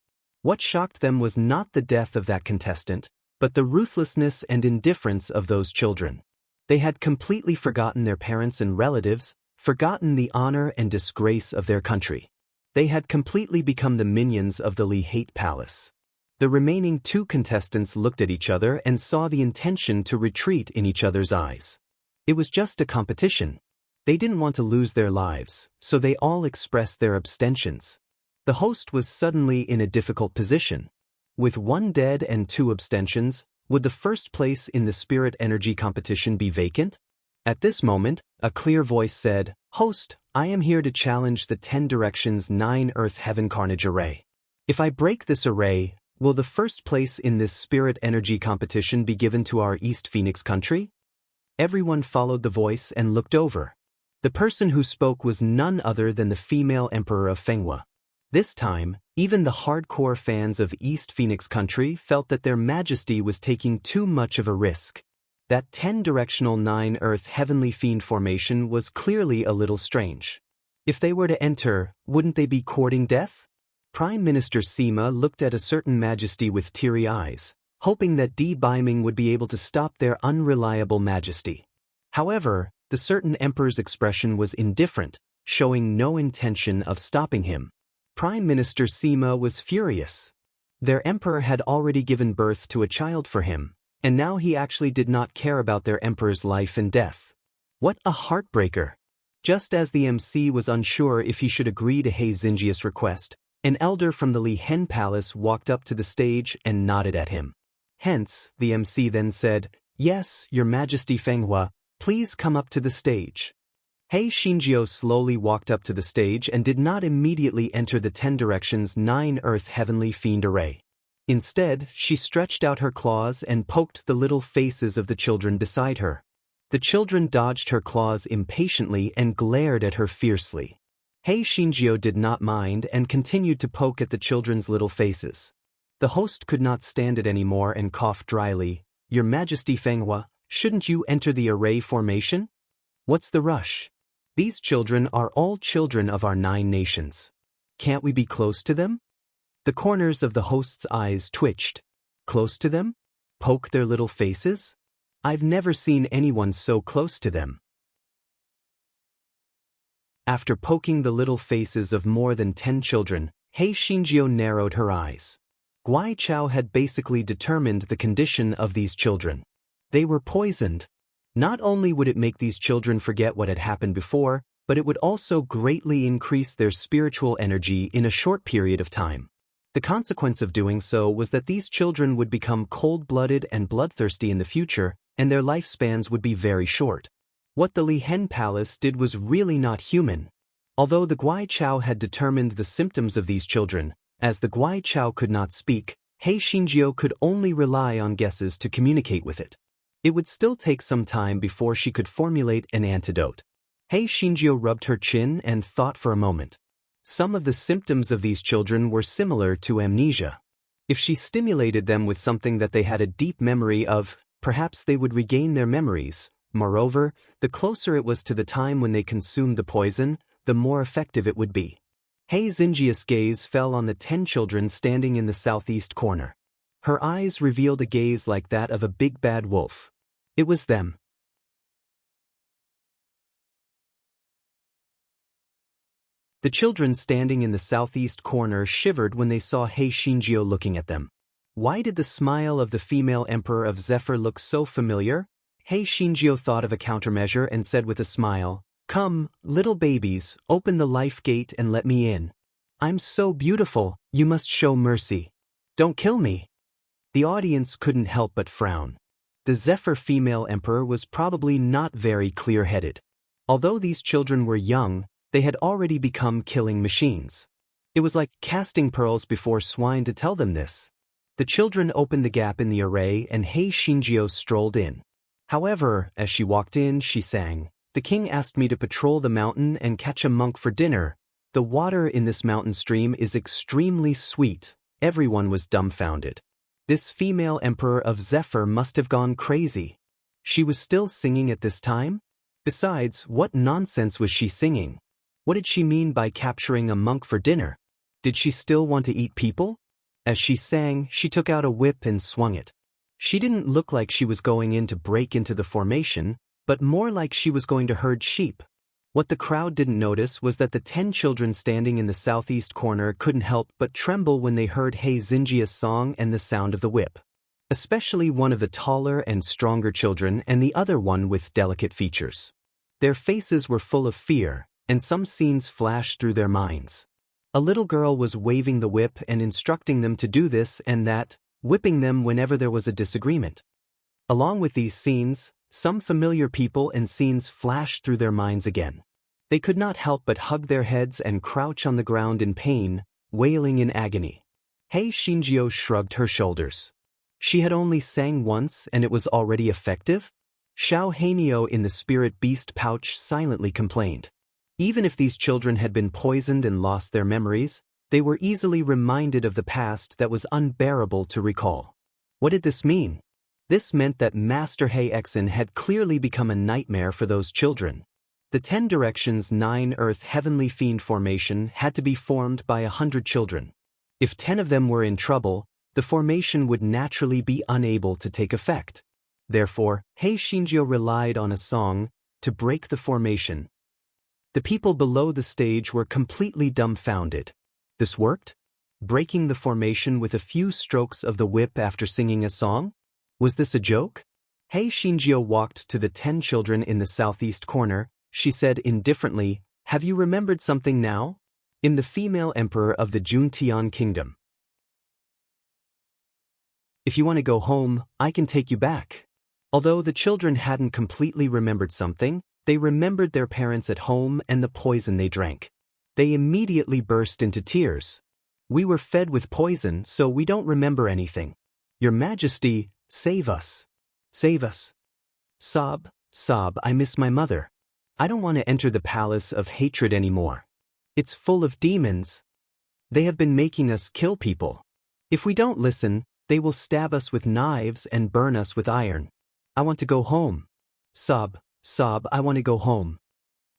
What shocked them was not the death of that contestant, but the ruthlessness and indifference of those children. They had completely forgotten their parents and relatives, forgotten the honor and disgrace of their country. They had completely become the minions of the Li-Hate Palace. The remaining 2 contestants looked at each other and saw the intention to retreat in each other's eyes. It was just a competition. They didn't want to lose their lives, so they all expressed their abstentions. The host was suddenly in a difficult position. With 1 dead and 2 abstentions, would the first place in the spirit energy competition be vacant? At this moment, a clear voice said, "Host, I am here to challenge the 10 Directions 9 Earth Heaven Carnage Array. If I break this array, will the first place in this spirit energy competition be given to our East Phoenix country?" Everyone followed the voice and looked over. The person who spoke was none other than the female emperor of Fenghua. This time, even the hardcore fans of East Phoenix Country felt that their majesty was taking too much of a risk. That 10-directional 9-earth heavenly fiend formation was clearly a little strange. If they were to enter, wouldn't they be courting death? Prime Minister Sima looked at a certain majesty with teary eyes, hoping that debeaming would be able to stop their unreliable majesty. However, the certain emperor's expression was indifferent, showing no intention of stopping him. Prime Minister Sima was furious. Their emperor had already given birth to a child for him, and now he actually did not care about their emperor's life and death. What a heartbreaker! Just as the MC was unsure if he should agree to He Xinjia's request, an elder from the Li Hen Palace walked up to the stage and nodded at him. Hence, the MC then said, "Yes, Your Majesty Fenghua, please come up to the stage." He Xinjio slowly walked up to the stage and did not immediately enter the 10 directions 9-earth heavenly fiend array. Instead, she stretched out her claws and poked the little faces of the children beside her. The children dodged her claws impatiently and glared at her fiercely. He Xinjio did not mind and continued to poke at the children's little faces. The host could not stand it anymore and coughed dryly. "Your Majesty Fenghua, shouldn't you enter the array formation? What's the rush? These children are all children of our 9 nations. Can't we be close to them?" The corners of the host's eyes twitched. Close to them? Poke their little faces? I've never seen anyone so close to them. After poking the little faces of more than 10 children, He Xinjio narrowed her eyes. Guai Chao had basically determined the condition of these children. They were poisoned. Not only would it make these children forget what had happened before, but it would also greatly increase their spiritual energy in a short period of time. The consequence of doing so was that these children would become cold-blooded and bloodthirsty in the future, and their lifespans would be very short. What the Li Hen Palace did was really not human. Although the Guai Chao had determined the symptoms of these children, as the Guai Chao could not speak, He Xinjio could only rely on guesses to communicate with it. It would still take some time before she could formulate an antidote. He Xinjio rubbed her chin and thought for a moment. Some of the symptoms of these children were similar to amnesia. If she stimulated them with something that they had a deep memory of, perhaps they would regain their memories. Moreover, the closer it was to the time when they consumed the poison, the more effective it would be. He Xinjia's gaze fell on the 10 children standing in the southeast corner. Her eyes revealed a gaze like that of a big bad wolf. It was them. The children standing in the southeast corner shivered when they saw He Xinjio looking at them. Why did the smile of the female emperor of Zephyr look so familiar? He Xinjio thought of a countermeasure and said with a smile, "Come, little babies, open the life gate and let me in. I'm so beautiful, you must show mercy. Don't kill me." The audience couldn't help but frown. The Zephyr female emperor was probably not very clear-headed. Although these children were young, they had already become killing machines. It was like casting pearls before swine to tell them this. The children opened the gap in the array and He Xinjio strolled in. However, as she walked in, she sang, "The king asked me to patrol the mountain and catch a monk for dinner. The water in this mountain stream is extremely sweet." Everyone was dumbfounded. This female emperor of Zephyr must have gone crazy. She was still singing at this time? Besides, what nonsense was she singing? What did she mean by capturing a monk for dinner? Did she still want to eat people? As she sang, she took out a whip and swung it. She didn't look like she was going in to break into the formation, but more like she was going to herd sheep. What the crowd didn't notice was that the 10 children standing in the southeast corner couldn't help but tremble when they heard He Xinjia's song and the sound of the whip. Especially one of the taller and stronger children and the other one with delicate features. Their faces were full of fear, and some scenes flashed through their minds. A little girl was waving the whip and instructing them to do this and that, whipping them whenever there was a disagreement. Along with these scenes, some familiar people and scenes flashed through their minds again. They could not help but hug their heads and crouch on the ground in pain, wailing in agony. He Xinjio shrugged her shoulders. She had only sang once and it was already effective? Xiao Hanio in the spirit beast pouch silently complained. Even if these children had been poisoned and lost their memories, they were easily reminded of the past that was unbearable to recall. What did this mean? This meant that Master Hei Exin had clearly become a nightmare for those children. The 10 Directions 9 Earth Heavenly Fiend formation had to be formed by 100 children. If 10 of them were in trouble, the formation would naturally be unable to take effect. Therefore, Hei Shinjio relied on a song to break the formation. The people below the stage were completely dumbfounded. This worked? Breaking the formation with a few strokes of the whip after singing a song? Was this a joke? Hei Shinjio walked to the 10 children in the southeast corner. She said indifferently, "Have you remembered something now? In the female emperor of the Juntian kingdom. If you want to go home, I can take you back." Although the children hadn't completely remembered something, they remembered their parents at home and the poison they drank. They immediately burst into tears. "We were fed with poison, so we don't remember anything. Your Majesty, save us. Save us. Sob, sob, I miss my mother. I don't want to enter the palace of hatred anymore. It's full of demons. They have been making us kill people. If we don't listen, they will stab us with knives and burn us with iron. I want to go home. Sob, sob, I want to go home."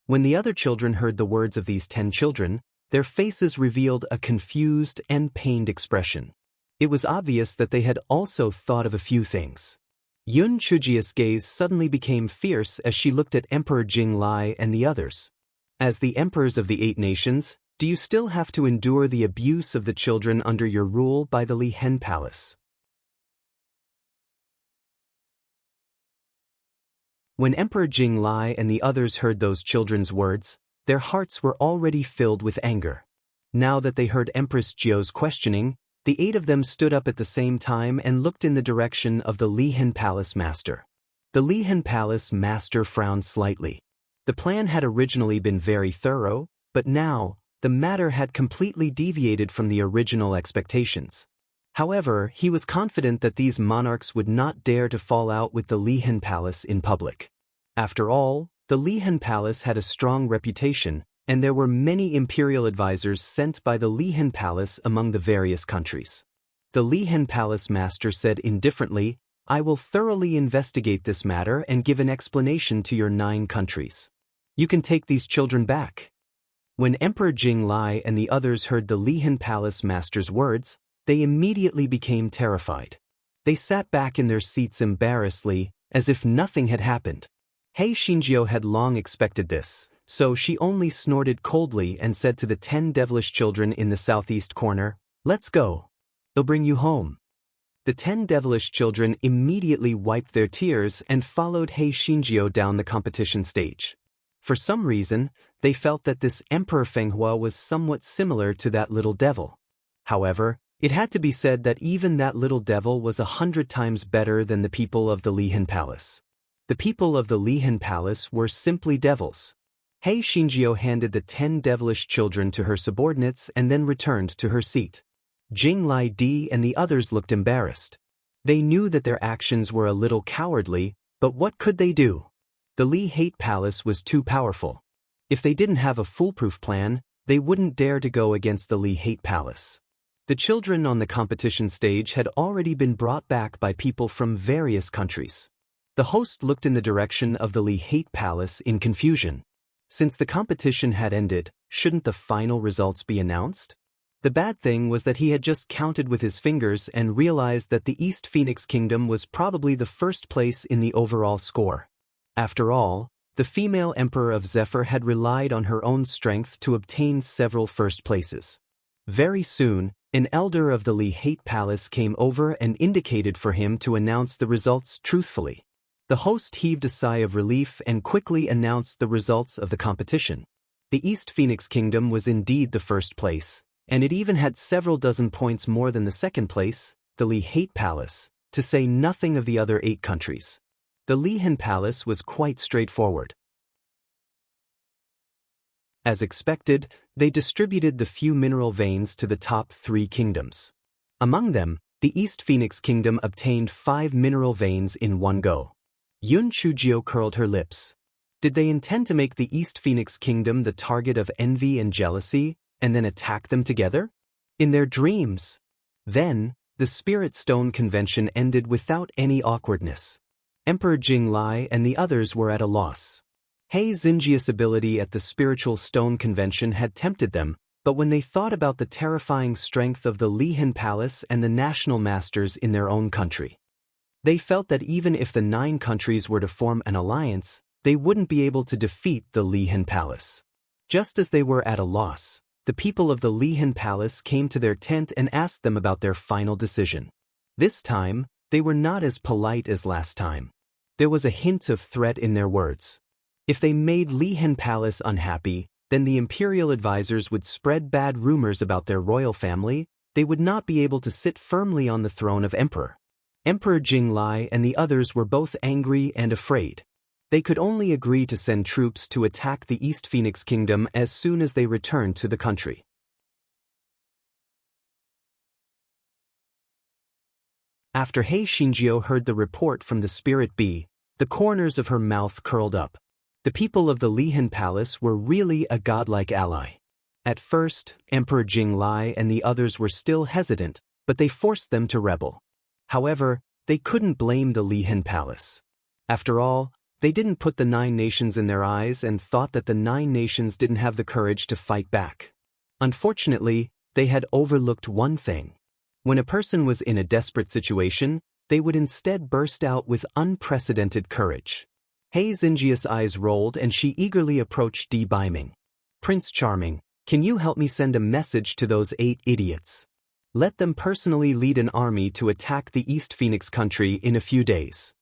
When the other children heard the words of these 10 children, their faces revealed a confused and pained expression. It was obvious that they had also thought of a few things. Yun Chujia's gaze suddenly became fierce as she looked at Emperor Jing Lai and the others. "As the emperors of the 8 nations, do you still have to endure the abuse of the children under your rule by the Li Hen Palace?" When Emperor Jing Lai and the others heard those children's words, their hearts were already filled with anger. Now that they heard Empress Jiu's questioning, the 8 of them stood up at the same time and looked in the direction of the Li Hen Palace master. The Li Hen Palace master frowned slightly. The plan had originally been very thorough, but now, the matter had completely deviated from the original expectations. However, he was confident that these monarchs would not dare to fall out with the Li Hen Palace in public. After all, the Li Hen Palace had a strong reputation, and there were many imperial advisors sent by the Li Hen Palace among the various countries. The Li Hen Palace master said indifferently, "I will thoroughly investigate this matter and give an explanation to your 9 countries. You can take these children back." When Emperor Jing Lai and the others heard the Li Hen Palace master's words, they immediately became terrified. They sat back in their seats embarrassedly, as if nothing had happened. Hei Shinjio had long expected this, so she only snorted coldly and said to the 10 devilish children in the southeast corner, "Let's go. They'll bring you home." The 10 devilish children immediately wiped their tears and followed Hei Shinjio down the competition stage. For some reason, they felt that this Emperor Fenghua was somewhat similar to that little devil. However, it had to be said that even that little devil was 100 times better than the people of the Li Hen Palace. The people of the Li Hen Palace were simply devils. Hei Shinjio handed the 10 devilish children to her subordinates and then returned to her seat. Jing Lai Di and the others looked embarrassed. They knew that their actions were a little cowardly, but what could they do? The Li Hate Palace was too powerful. If they didn't have a foolproof plan, they wouldn't dare to go against the Li Hate Palace. The children on the competition stage had already been brought back by people from various countries. The host looked in the direction of the Li Hate Palace in confusion. Since the competition had ended, shouldn't the final results be announced? The bad thing was that he had just counted with his fingers and realized that the East Phoenix Kingdom was probably the first place in the overall score. After all, the female emperor of Zephyr had relied on her own strength to obtain several first places. Very soon, an elder of the Li Hate Palace came over and indicated for him to announce the results truthfully. The host heaved a sigh of relief and quickly announced the results of the competition. The East Phoenix Kingdom was indeed the first place, and it even had several dozen points more than the second place, the Li Hate Palace, to say nothing of the other 8 countries. The Li Hen Palace was quite straightforward. As expected, they distributed the few mineral veins to the top 3 kingdoms. Among them, the East Phoenix Kingdom obtained 5 mineral veins in one go. Yun Chujio curled her lips. Did they intend to make the East Phoenix Kingdom the target of envy and jealousy, and then attack them together? In their dreams. Then, the Spirit Stone Convention ended without any awkwardness. Emperor Jinglai and the others were at a loss. He Xingjia's ability at the Spiritual Stone Convention had tempted them, but when they thought about the terrifying strength of the Lihan Palace and the national masters in their own country, they felt that even if the 9 countries were to form an alliance, they wouldn't be able to defeat the Lihan Palace. Just as they were at a loss, the people of the Lihan Palace came to their tent and asked them about their final decision. This time, they were not as polite as last time. There was a hint of threat in their words. If they made Lihan Palace unhappy, then the imperial advisors would spread bad rumors about their royal family. They would not be able to sit firmly on the throne of emperor. Emperor Jinglai and the others were both angry and afraid. They could only agree to send troops to attack the East Phoenix Kingdom as soon as they returned to the country. After He Xingjiu heard the report from the Spirit Bee, the corners of her mouth curled up. The people of the Lihan Palace were really a godlike ally. At first, Emperor Jinglai and the others were still hesitant, but they forced them to rebel. However, they couldn't blame the Lihan Palace. After all, they didn't put the 9 nations in their eyes and thought that the 9 nations didn't have the courage to fight back. Unfortunately, they had overlooked one thing. When a person was in a desperate situation, they would instead burst out with unprecedented courage. He Xingjia's eyes rolled and she eagerly approached Di Baiming. Prince Charming, can you help me send a message to those 8 idiots? Let them personally lead an army to attack the East Phoenix country in a few days.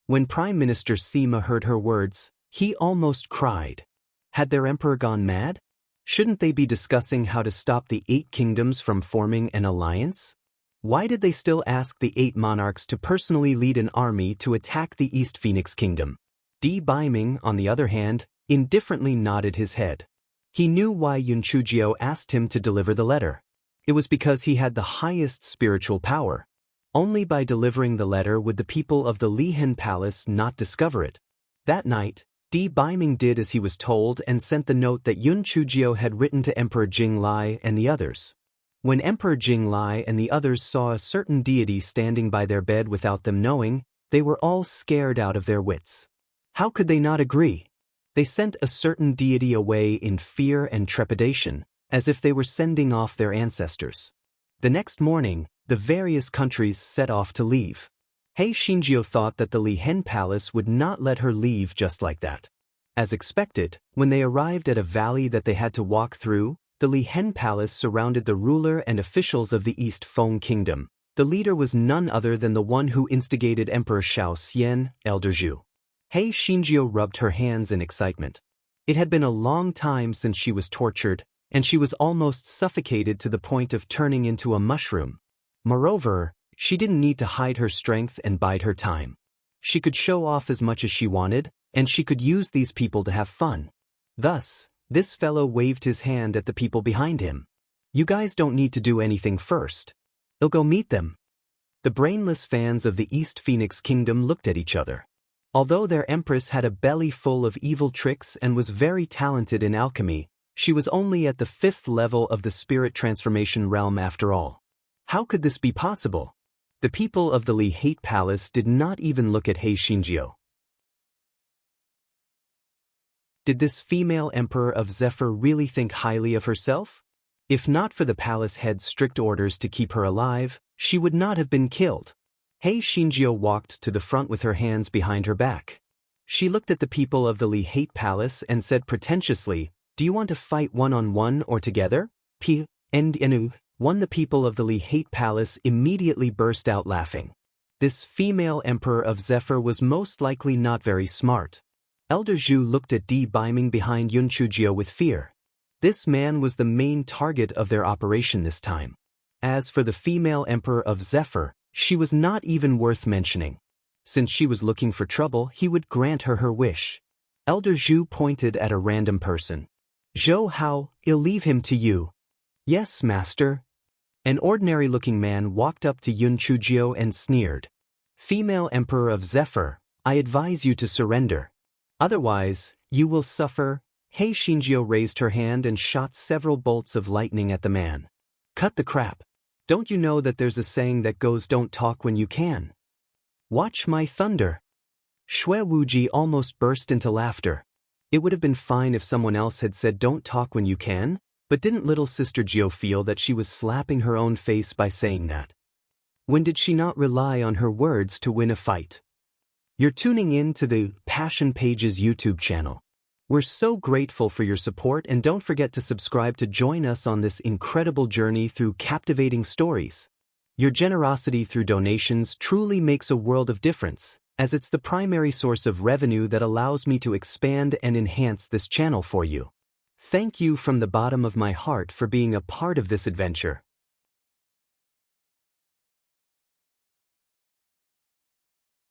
When Prime Minister Sima heard her words, he almost cried. Had their emperor gone mad? Shouldn't they be discussing how to stop the 8 kingdoms from forming an alliance? Why did they still ask the 8 monarchs to personally lead an army to attack the East Phoenix Kingdom? Di Baiming, on the other hand, indifferently nodded his head. He knew why Yun Chujio asked him to deliver the letter. It was because he had the highest spiritual power. Only by delivering the letter would the people of the Lihan Palace not discover it. That night, Di Baiming did as he was told and sent the note that Yun Chujio had written to Emperor Jinglai and the others. When Emperor Jinglai and the others saw a certain deity standing by their bed without them knowing, they were all scared out of their wits. How could they not agree? They sent a certain deity away in fear and trepidation, as if they were sending off their ancestors. The next morning, the various countries set off to leave. He Xingjiu thought that the Lihan Palace would not let her leave just like that. As expected, when they arrived at a valley that they had to walk through, the Lihan Palace surrounded the ruler and officials of the East Feng Kingdom. The leader was none other than the one who instigated Emperor Shao Xian, Elder Zhu. He Xingjiu rubbed her hands in excitement. It had been a long time since she was tortured, and she was almost suffocated to the point of turning into a mushroom. Moreover, she didn't need to hide her strength and bide her time. She could show off as much as she wanted, and she could use these people to have fun. Thus, this fellow waved his hand at the people behind him. You guys don't need to do anything first. I'll go meet them. The brainless fans of the East Phoenix Kingdom looked at each other. Although their empress had a belly full of evil tricks and was very talented in alchemy, she was only at the 5th level of the spirit transformation realm after all. How could this be possible? The people of the Lihan Palace did not even look at He Xingjiu. Did this female emperor of Zephyr really think highly of herself? If not for the palace head's strict orders to keep her alive, she would not have been killed. He Xingjiu walked to the front with her hands behind her back. She looked at the people of the Lihan Palace and said pretentiously, "Do you want to fight one-on-one or together?" The people of the Lihan Palace immediately burst out laughing. This female emperor of Zephyr was most likely not very smart. Elder Zhu looked at Di Baiming behind Yun Chujio with fear. This man was the main target of their operation this time. As for the female emperor of Zephyr, she was not even worth mentioning. Since she was looking for trouble, he would grant her wish. Elder Zhu pointed at a random person. "Zhou Hao, I'll leave him to you." "Yes, master." An ordinary-looking man walked up to Yun Chujio and sneered. "Female Emperor of Zephyr, I advise you to surrender. Otherwise, you will suffer. Hei Shinjio raised her hand and shot several bolts of lightning at the man. Cut the crap. Don't you know that there's a saying that goes, don't talk when you can? Watch my thunder. Shui Wuji almost burst into laughter. It would have been fine if someone else had said don't talk when you can, but didn't little sister Jio feel that she was slapping her own face by saying that? When did she not rely on her words to win a fight? You're tuning in to the Passion Pages YouTube channel. We're so grateful for your support, and don't forget to subscribe to join us on this incredible journey through captivating stories. Your generosity through donations truly makes a world of difference, as it's the primary source of revenue that allows me to expand and enhance this channel for you. Thank you from the bottom of my heart for being a part of this adventure.